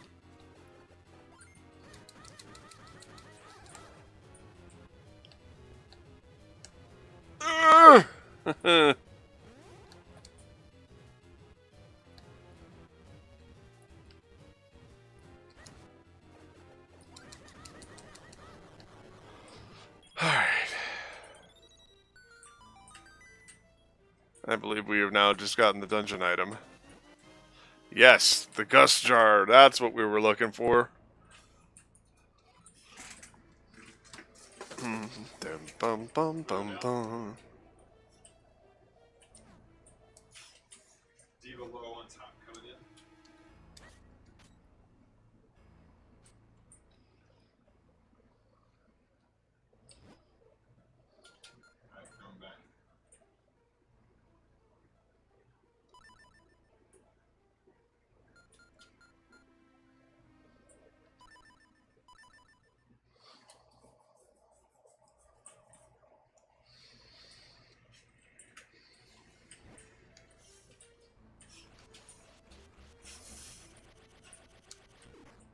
Alright. I believe we have now just gotten the dungeon item. Yes, the gust jar. That's what we were looking for. Dum, bum, bum, bum, bum. Diva low on top coming in. Alright, coming back.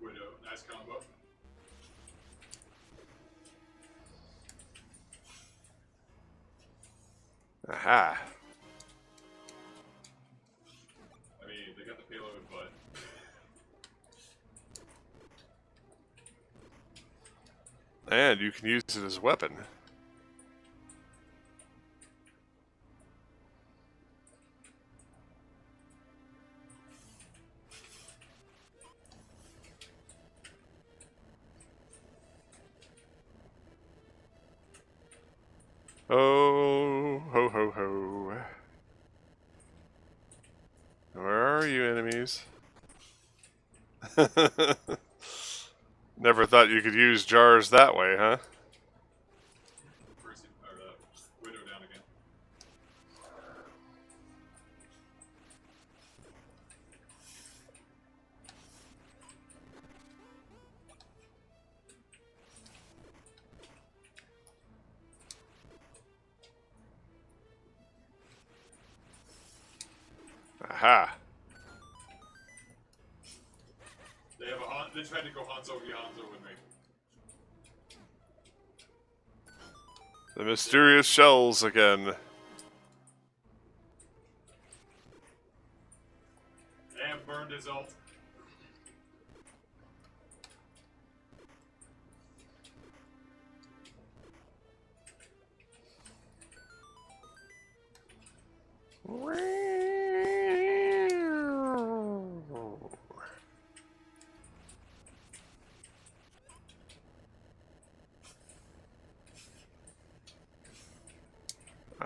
Widow, nice combo. Aha. I mean, they got the payload, but And you can use it as a weapon. Oh, ho, ho, ho. Where are you, enemies? Never thought you could use jars that way, huh? first or Widow down again. Aha. They have a they tried to go Hanzo v Hanzo with me. The mysterious shells again. And burned his ult.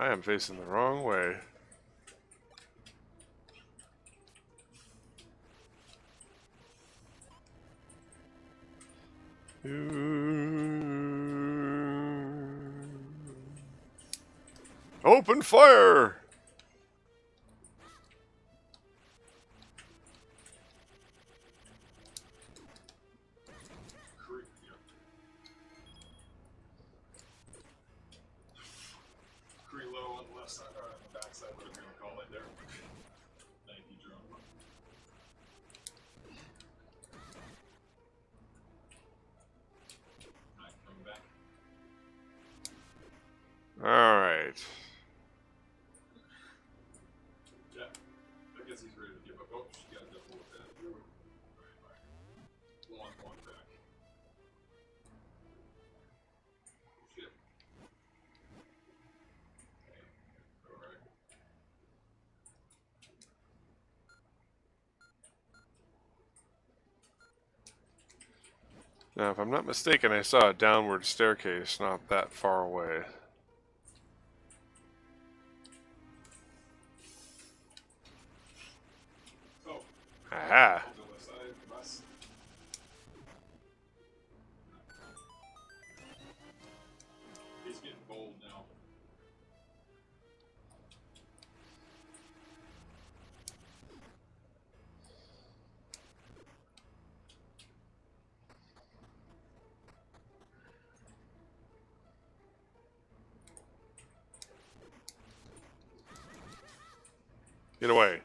I am facing the wrong way. Open fire! Cree low on the left side, or on the back side, whatever you want to call it there. Thank you, drone. Alright, coming back. Alright. Yeah, I guess he's ready to give up. Oh, she got a double with that. Alright. Long back. Shit. Now, if I'm not mistaken, I saw a downward staircase not that far away. Oh, Aha! on the left side, west. He's getting bold now. Get away.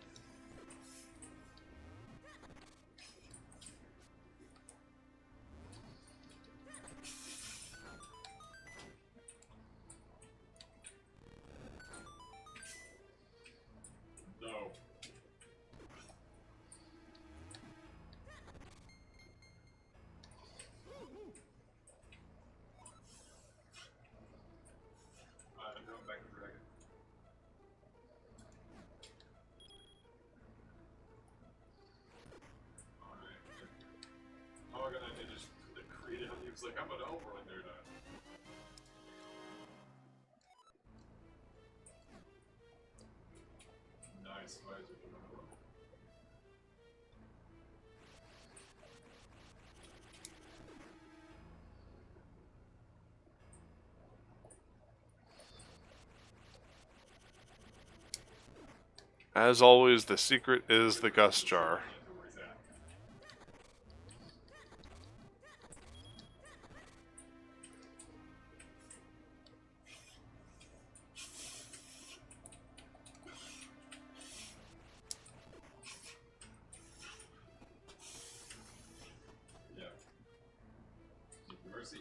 No. I'm going back to dragon. Alright. Oh, I got that just created him. He was like, I'm an elf right there now. Nice. Why is it doing that? As always, the secret is the gust jar. Where he's at. Yeah. Mercy.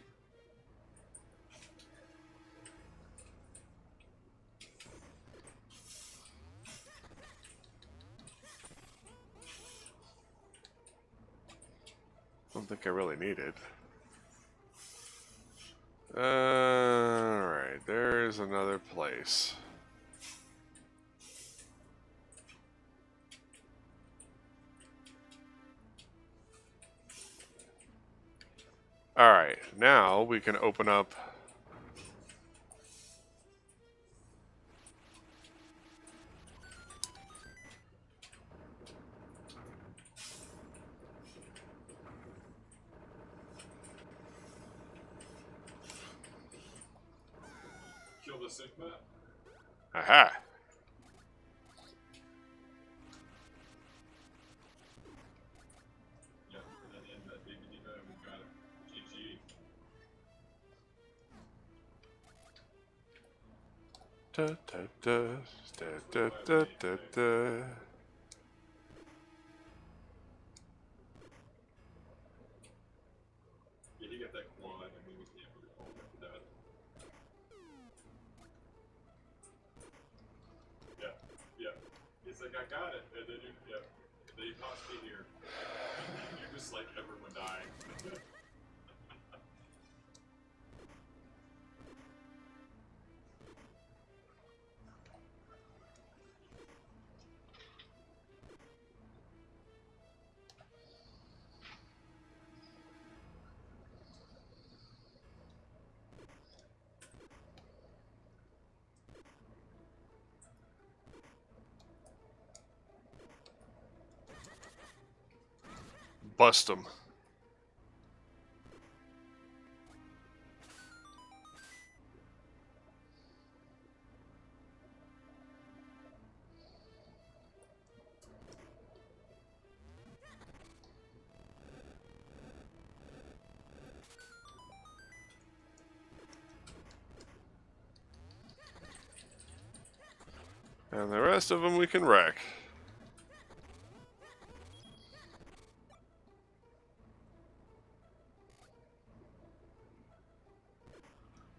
Don't think I really need it. Alright, there's another place. Alright, now we can open up. Kill the Sigma. Aha! Yeah, and then end that baby diva, and we got it. GG. Da, da, da, da, da, da, da. Yeah, he got that quad, and we can't really hold after that. Yeah, yeah. He's like, I got it, and then then he pops me here. You're just like everyone dying. Bust them. And the rest of them we can wreck.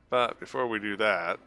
But before we do that,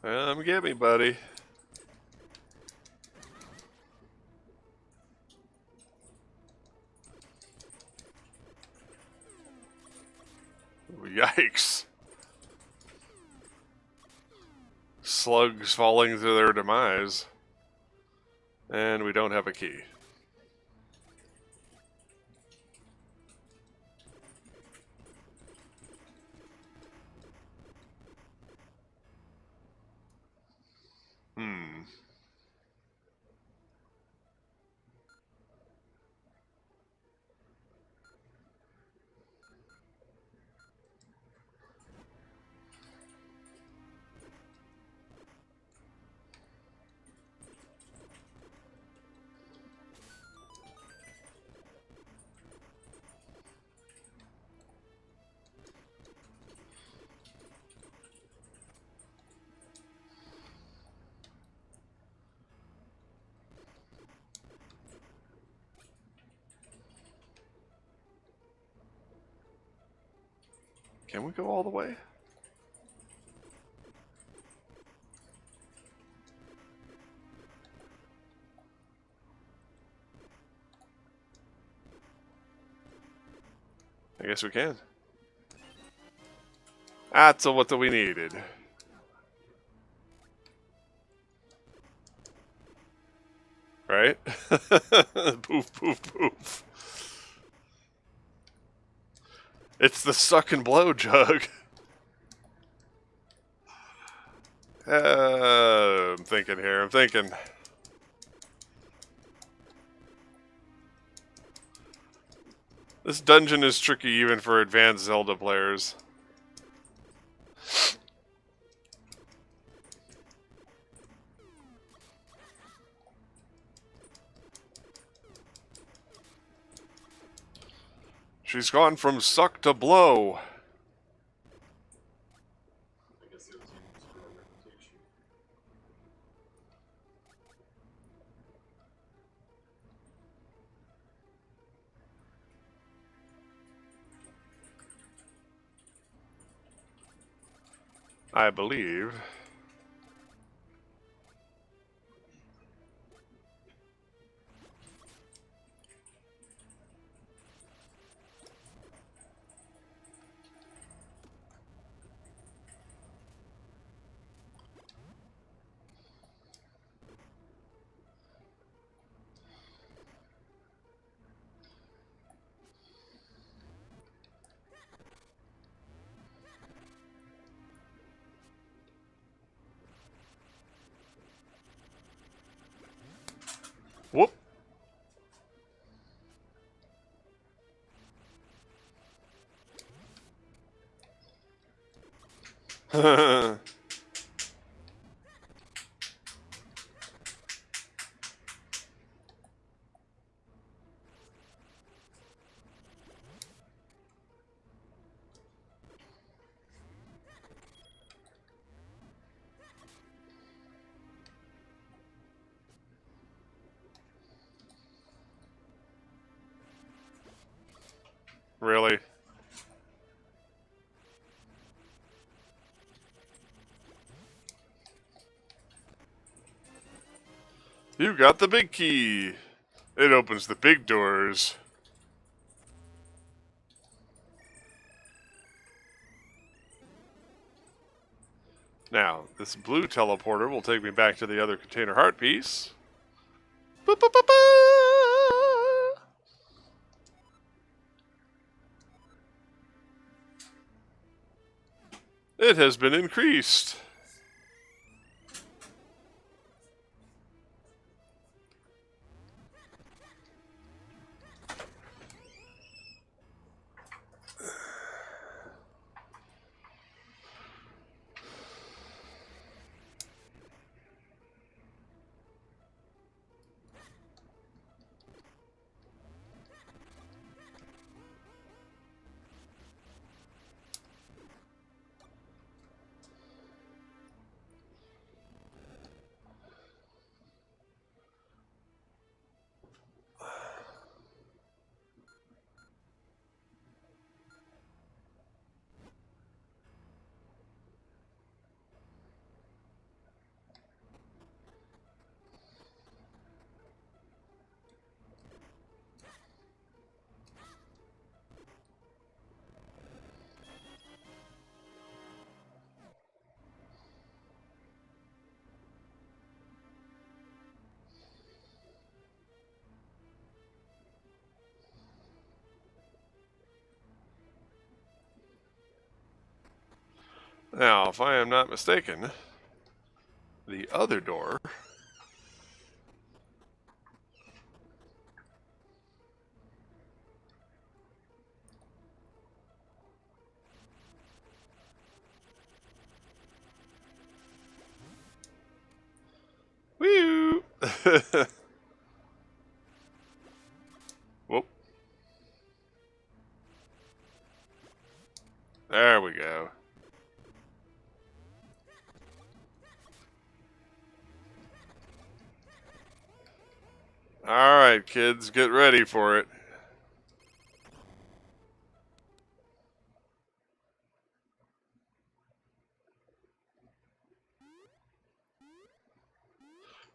Get me, buddy. Yikes. Slugs falling to their demise. And we don't have a key. Can we go all the way? I guess we can. That's what we needed. Right? Poof, poof, poof. It's the suck and blow jug. I'm thinking here. I'm thinking. This dungeon is tricky even for advanced Zelda players. She's gone from suck to blow. I guess it was used for a reputation. I believe. Whoop. Really? You got the big key. It opens the big doors. Now, this blue teleporter will take me back to the other container heart piece. Ba-ba-ba-ba! It has been increased. Now, if I am not mistaken, the other door... Woo! Whoop. There we go. Alright, kids, get ready for it.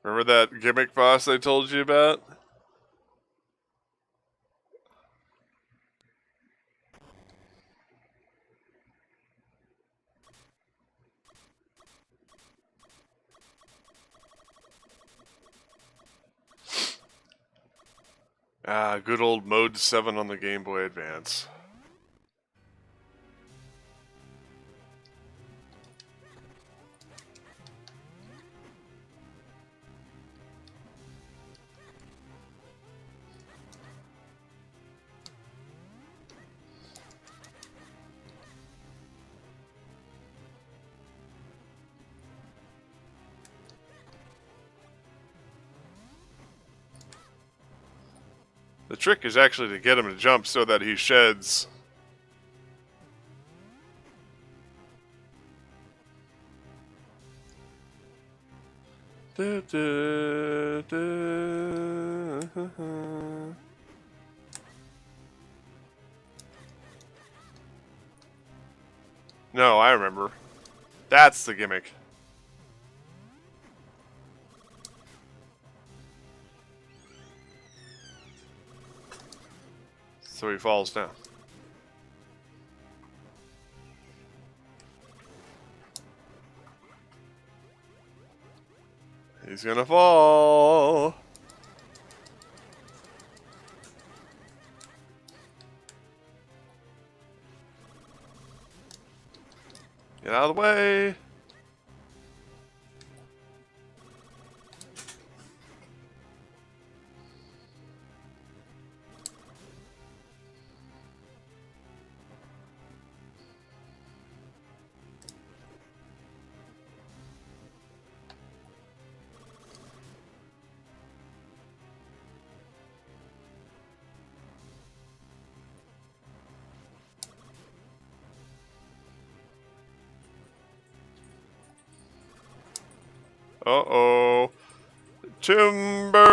Remember that gimmick boss I told you about? Ah, good old Mode 7 on the Game Boy Advance. The trick is actually to get him to jump so that he sheds. Da, da, da. No, I remember. That's the gimmick. So he falls down. He's gonna fall. Get out of the way. Uh-oh. Timber!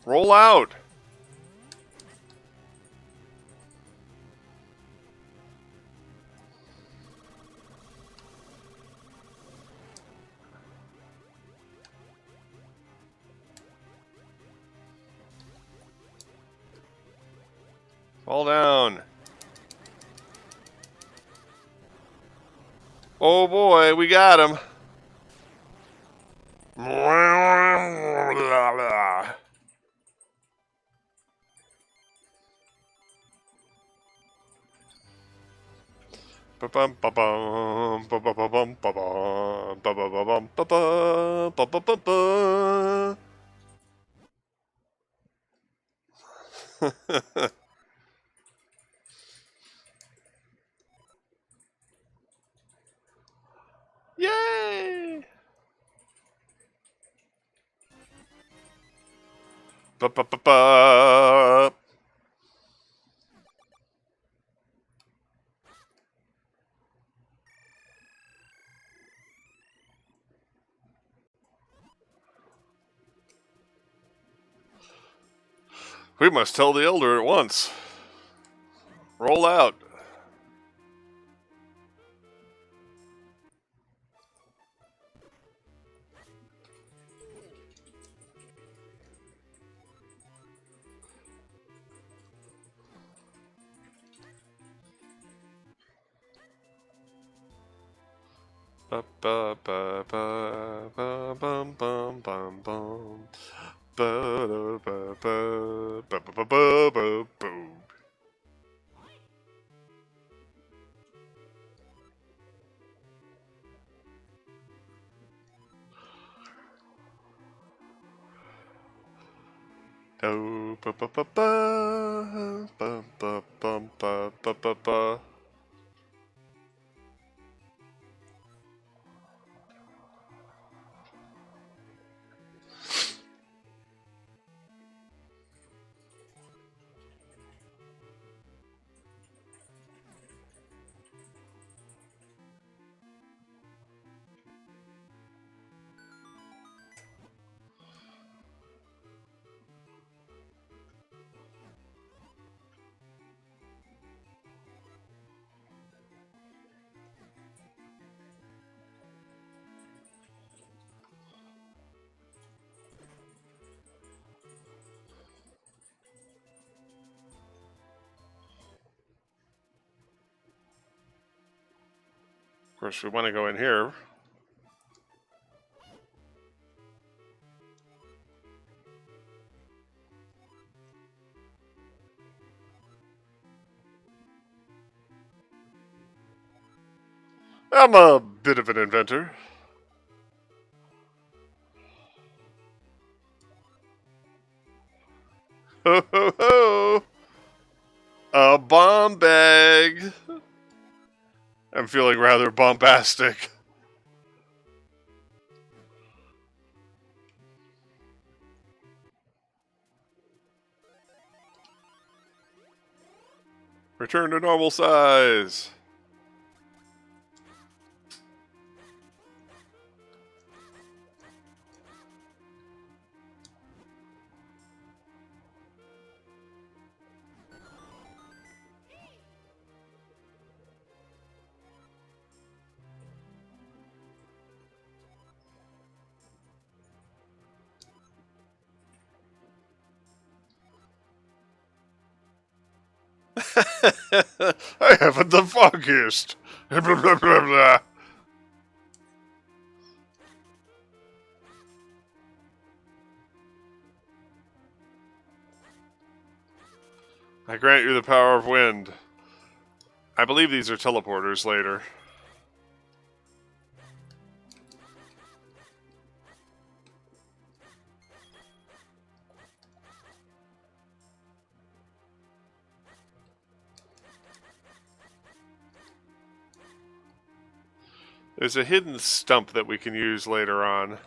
Roll out! Fall down. Oh boy, we got him. Yay! We must tell the elder at once. Roll out. Ba ba ba ba ba bum bum bum bum. Ba da ba ba ba ba ba ba ba boom. Do ba ba ba ba ba ba bum ba ba ba ba. Of course, we want to go in here. I'm a bit of an inventor. Ho ho ho! A bomb bag! I'm feeling rather bombastic. Return to normal size. I haven't the foggiest. Blah, blah, blah, blah. I grant you the power of wind. I believe these are teleporters later. There's a hidden stump that we can use later on.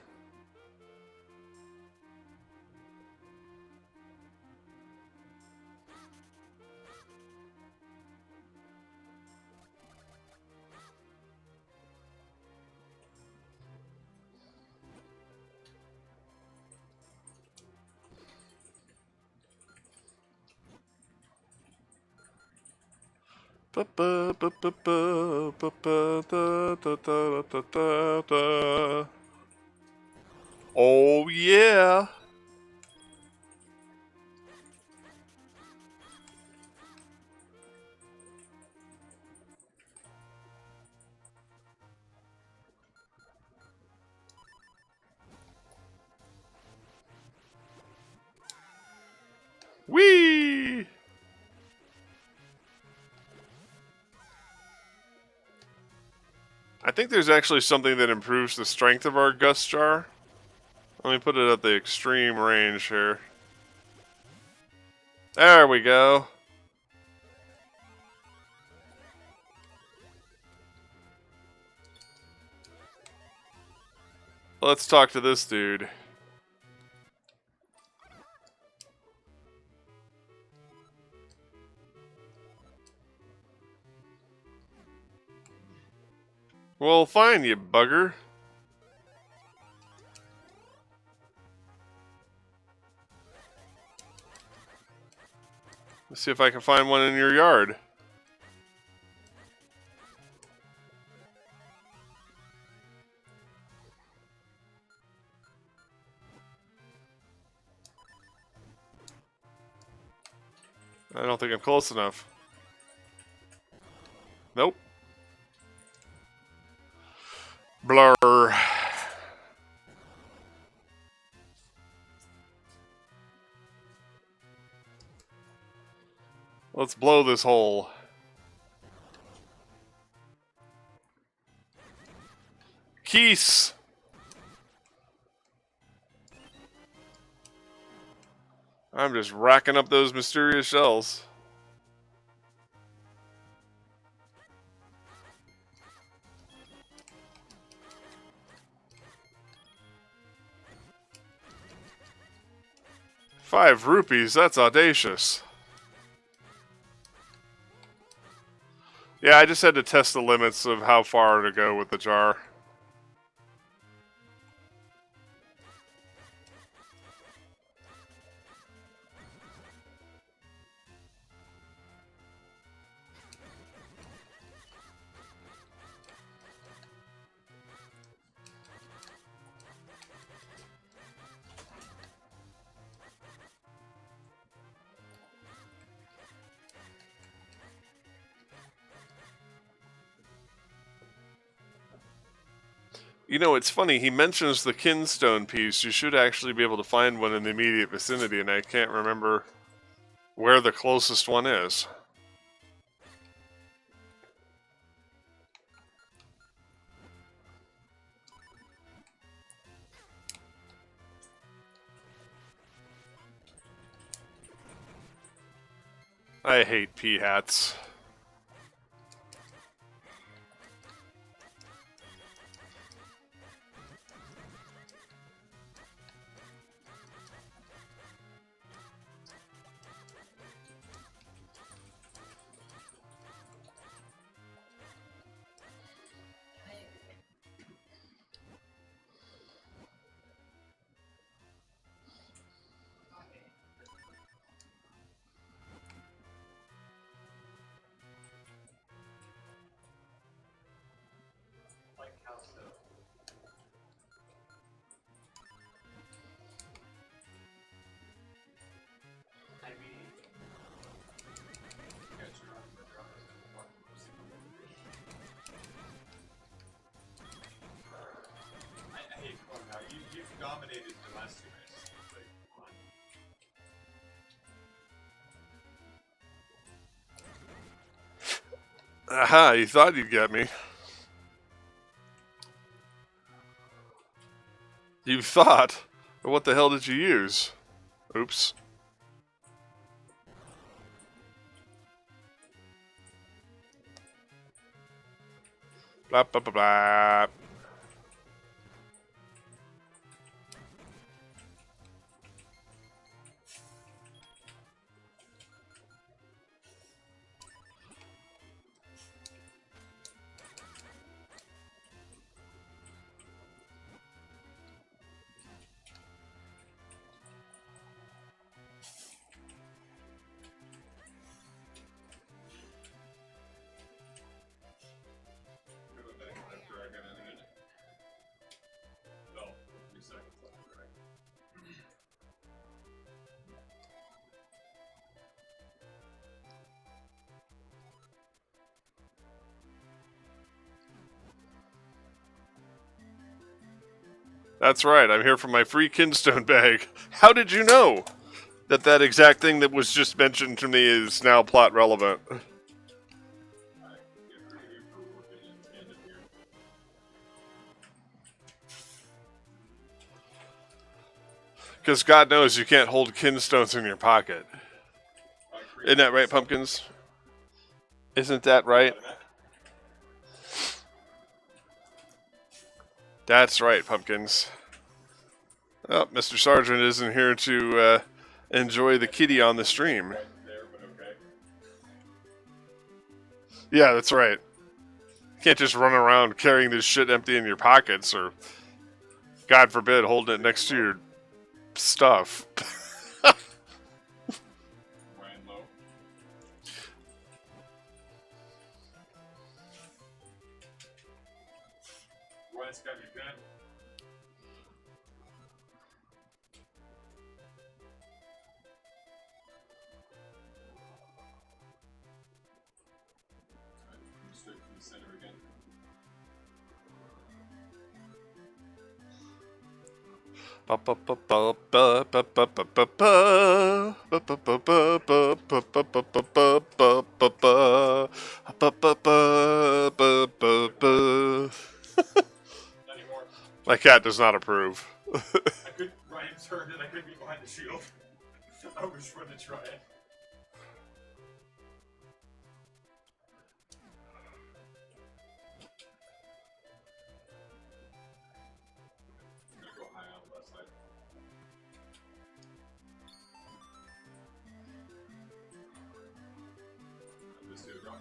Oh yeah! Whee! I think there's actually something that improves the strength of our gust jar. Let me put it at the extreme range here. There we go. Let's talk to this dude. Well, fine, you bugger. Let's see if I can find one in your yard. I don't think I'm close enough. Nope. Blur. Let's blow this hole. Keys. I'm just racking up those mysterious shells. ₹5, that's audacious. Yeah, I just had to test the limits of how far to go with the jar. You know, it's funny, he mentions the kinstone piece. You should actually be able to find one in the immediate vicinity, and I can't remember where the closest one is. I hate pea hats. Like how so? I mean, hey, come on now. You've dominated the last 2 minutes. Like, come on. Aha, you thought you'd get me. You thought? But what the hell did you use? Oops. Blah, blah, blah, blah. Give it back after I got in it. No, 3 seconds left, right? That's right, I'm here for my free kinstone bag. How did you know that that exact thing that was just mentioned to me is now plot relevant? I get rid of you for working in tandem here. Because God knows you can't hold kinstones in your pocket. Isn't that right, Pumpkins? Isn't that right? That's right, Pumpkins. Oh, Mr. Sargent isn't here to enjoy the kitty on the stream. Right there, but okay. Yeah, that's right. You can't just run around carrying this shit empty in your pockets or, God forbid, holding it next to your stuff. Ryan low. Ryan's got your gun. Straight from the center again. Not anymore. My cat does not approve. I could. Ryan turned and I couldn't be behind the shield. I was going to try it. I'm gonna go high on the left side. This dude rock.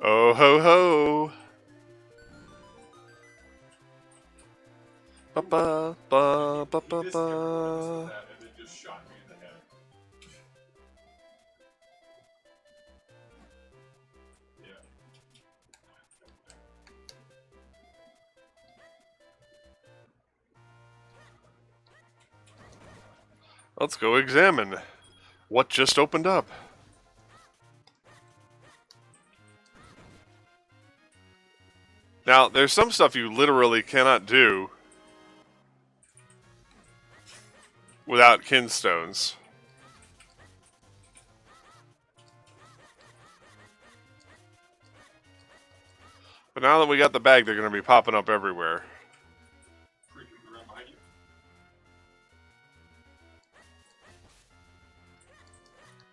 Oh ho ho! Ba ba ba ba He ba missed ba. every that and then just shot me in the head. Yeah. Let's go examine what just opened up. Now, there's some stuff you literally cannot do without kinstones. But now that we got the bag, they're going to be popping up everywhere. Creeping around behind you.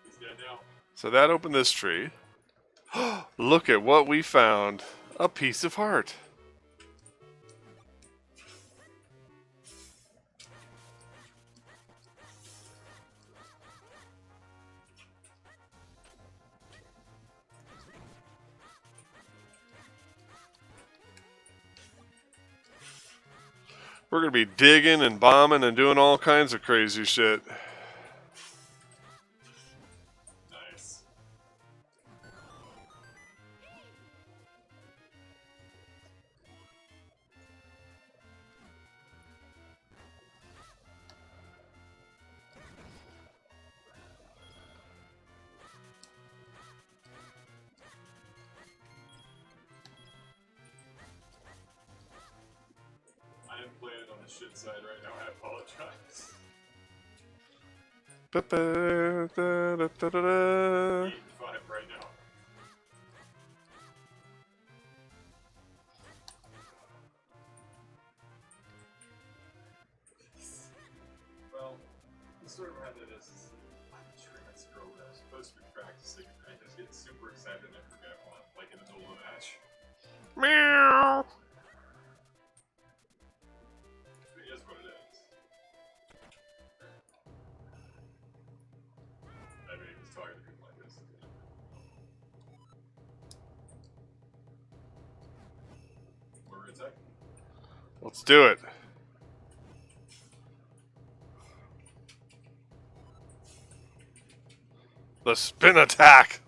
He's dead now. So that opened this tree. Look at what we found. A piece of heart. We're going to be digging and bombing and doing all kinds of crazy shit. Nice. I am playing on the shit side right now. I apologize. 8-5 right now. Well, the story behind it is I'm sure that's girl that I was supposed to be practicing. I just get super excited and I forget one, like in the middle of a match. Meow. It is what it is. I mean, he's talking to people like this. We're in tech. Let's do it. The spin attack.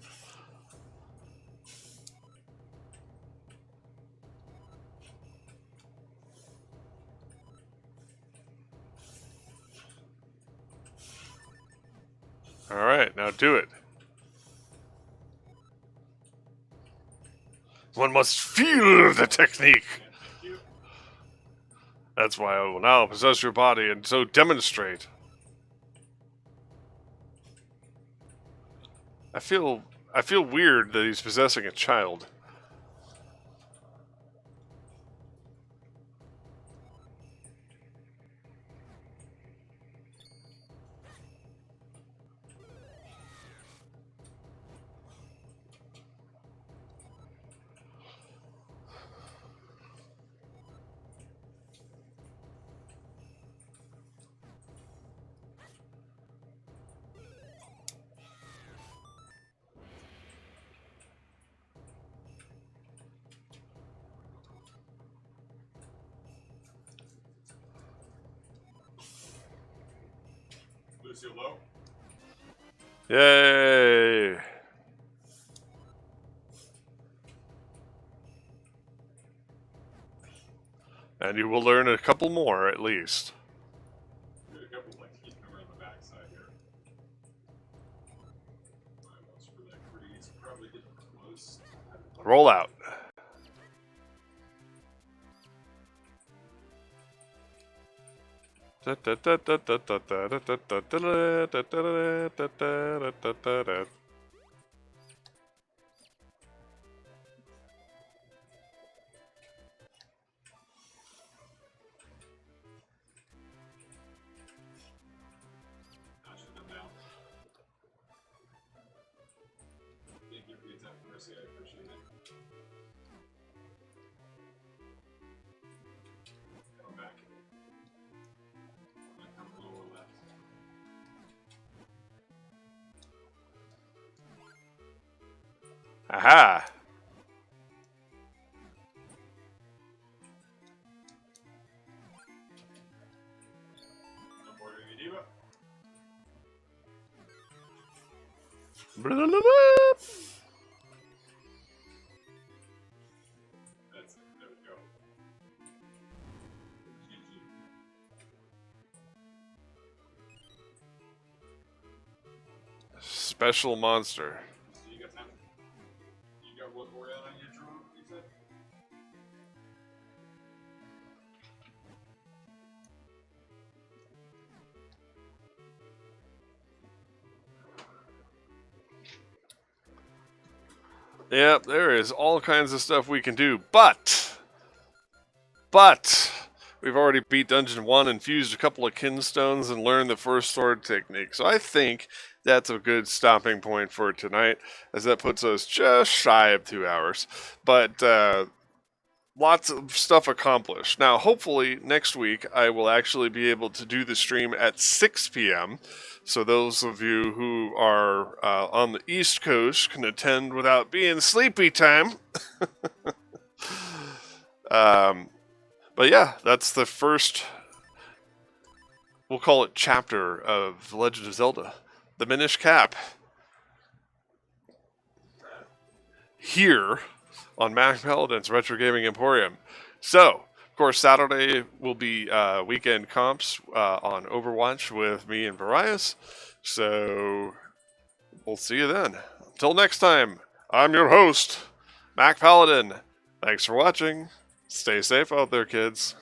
All right, now do it. One must feel the technique. And thank you. That's why I will now possess your body and so demonstrate. I feel weird that he's possessing a child. Lucio low. Yay! And you will learn a couple more at least. Got a couple like keeping around the backside here. Alright, once for that grease, probably get close. Roll out. I'll shoot them down. Thank you for the attack mercy, I appreciate it. Come back. I'm gonna come lower left. Aha! No more to Diva. That's it. There we go. GG. Special monster. So you got time? You got what more out on your drone, you said? Yep, there is all kinds of stuff we can do, but we've already beat Dungeon 1 and fused a couple of kinstones and learned the first sword technique. So I think that's a good stopping point for tonight, as that puts us just shy of 2 hours. But lots of stuff accomplished. Now, hopefully, next week I will actually be able to do the stream at 6 p.m., so those of you who are on the East Coast can attend without being sleepy time. But yeah, that's the first, we'll call it chapter of The Legend of Zelda, the Minish Cap. Here on Mac Paladin's Retro Gaming Emporium. So, of course, Saturday will be weekend comps on Overwatch with me and Varias. So, we'll see you then. Until next time, I'm your host, Mac Paladin. Thanks for watching. Stay safe out there, kids.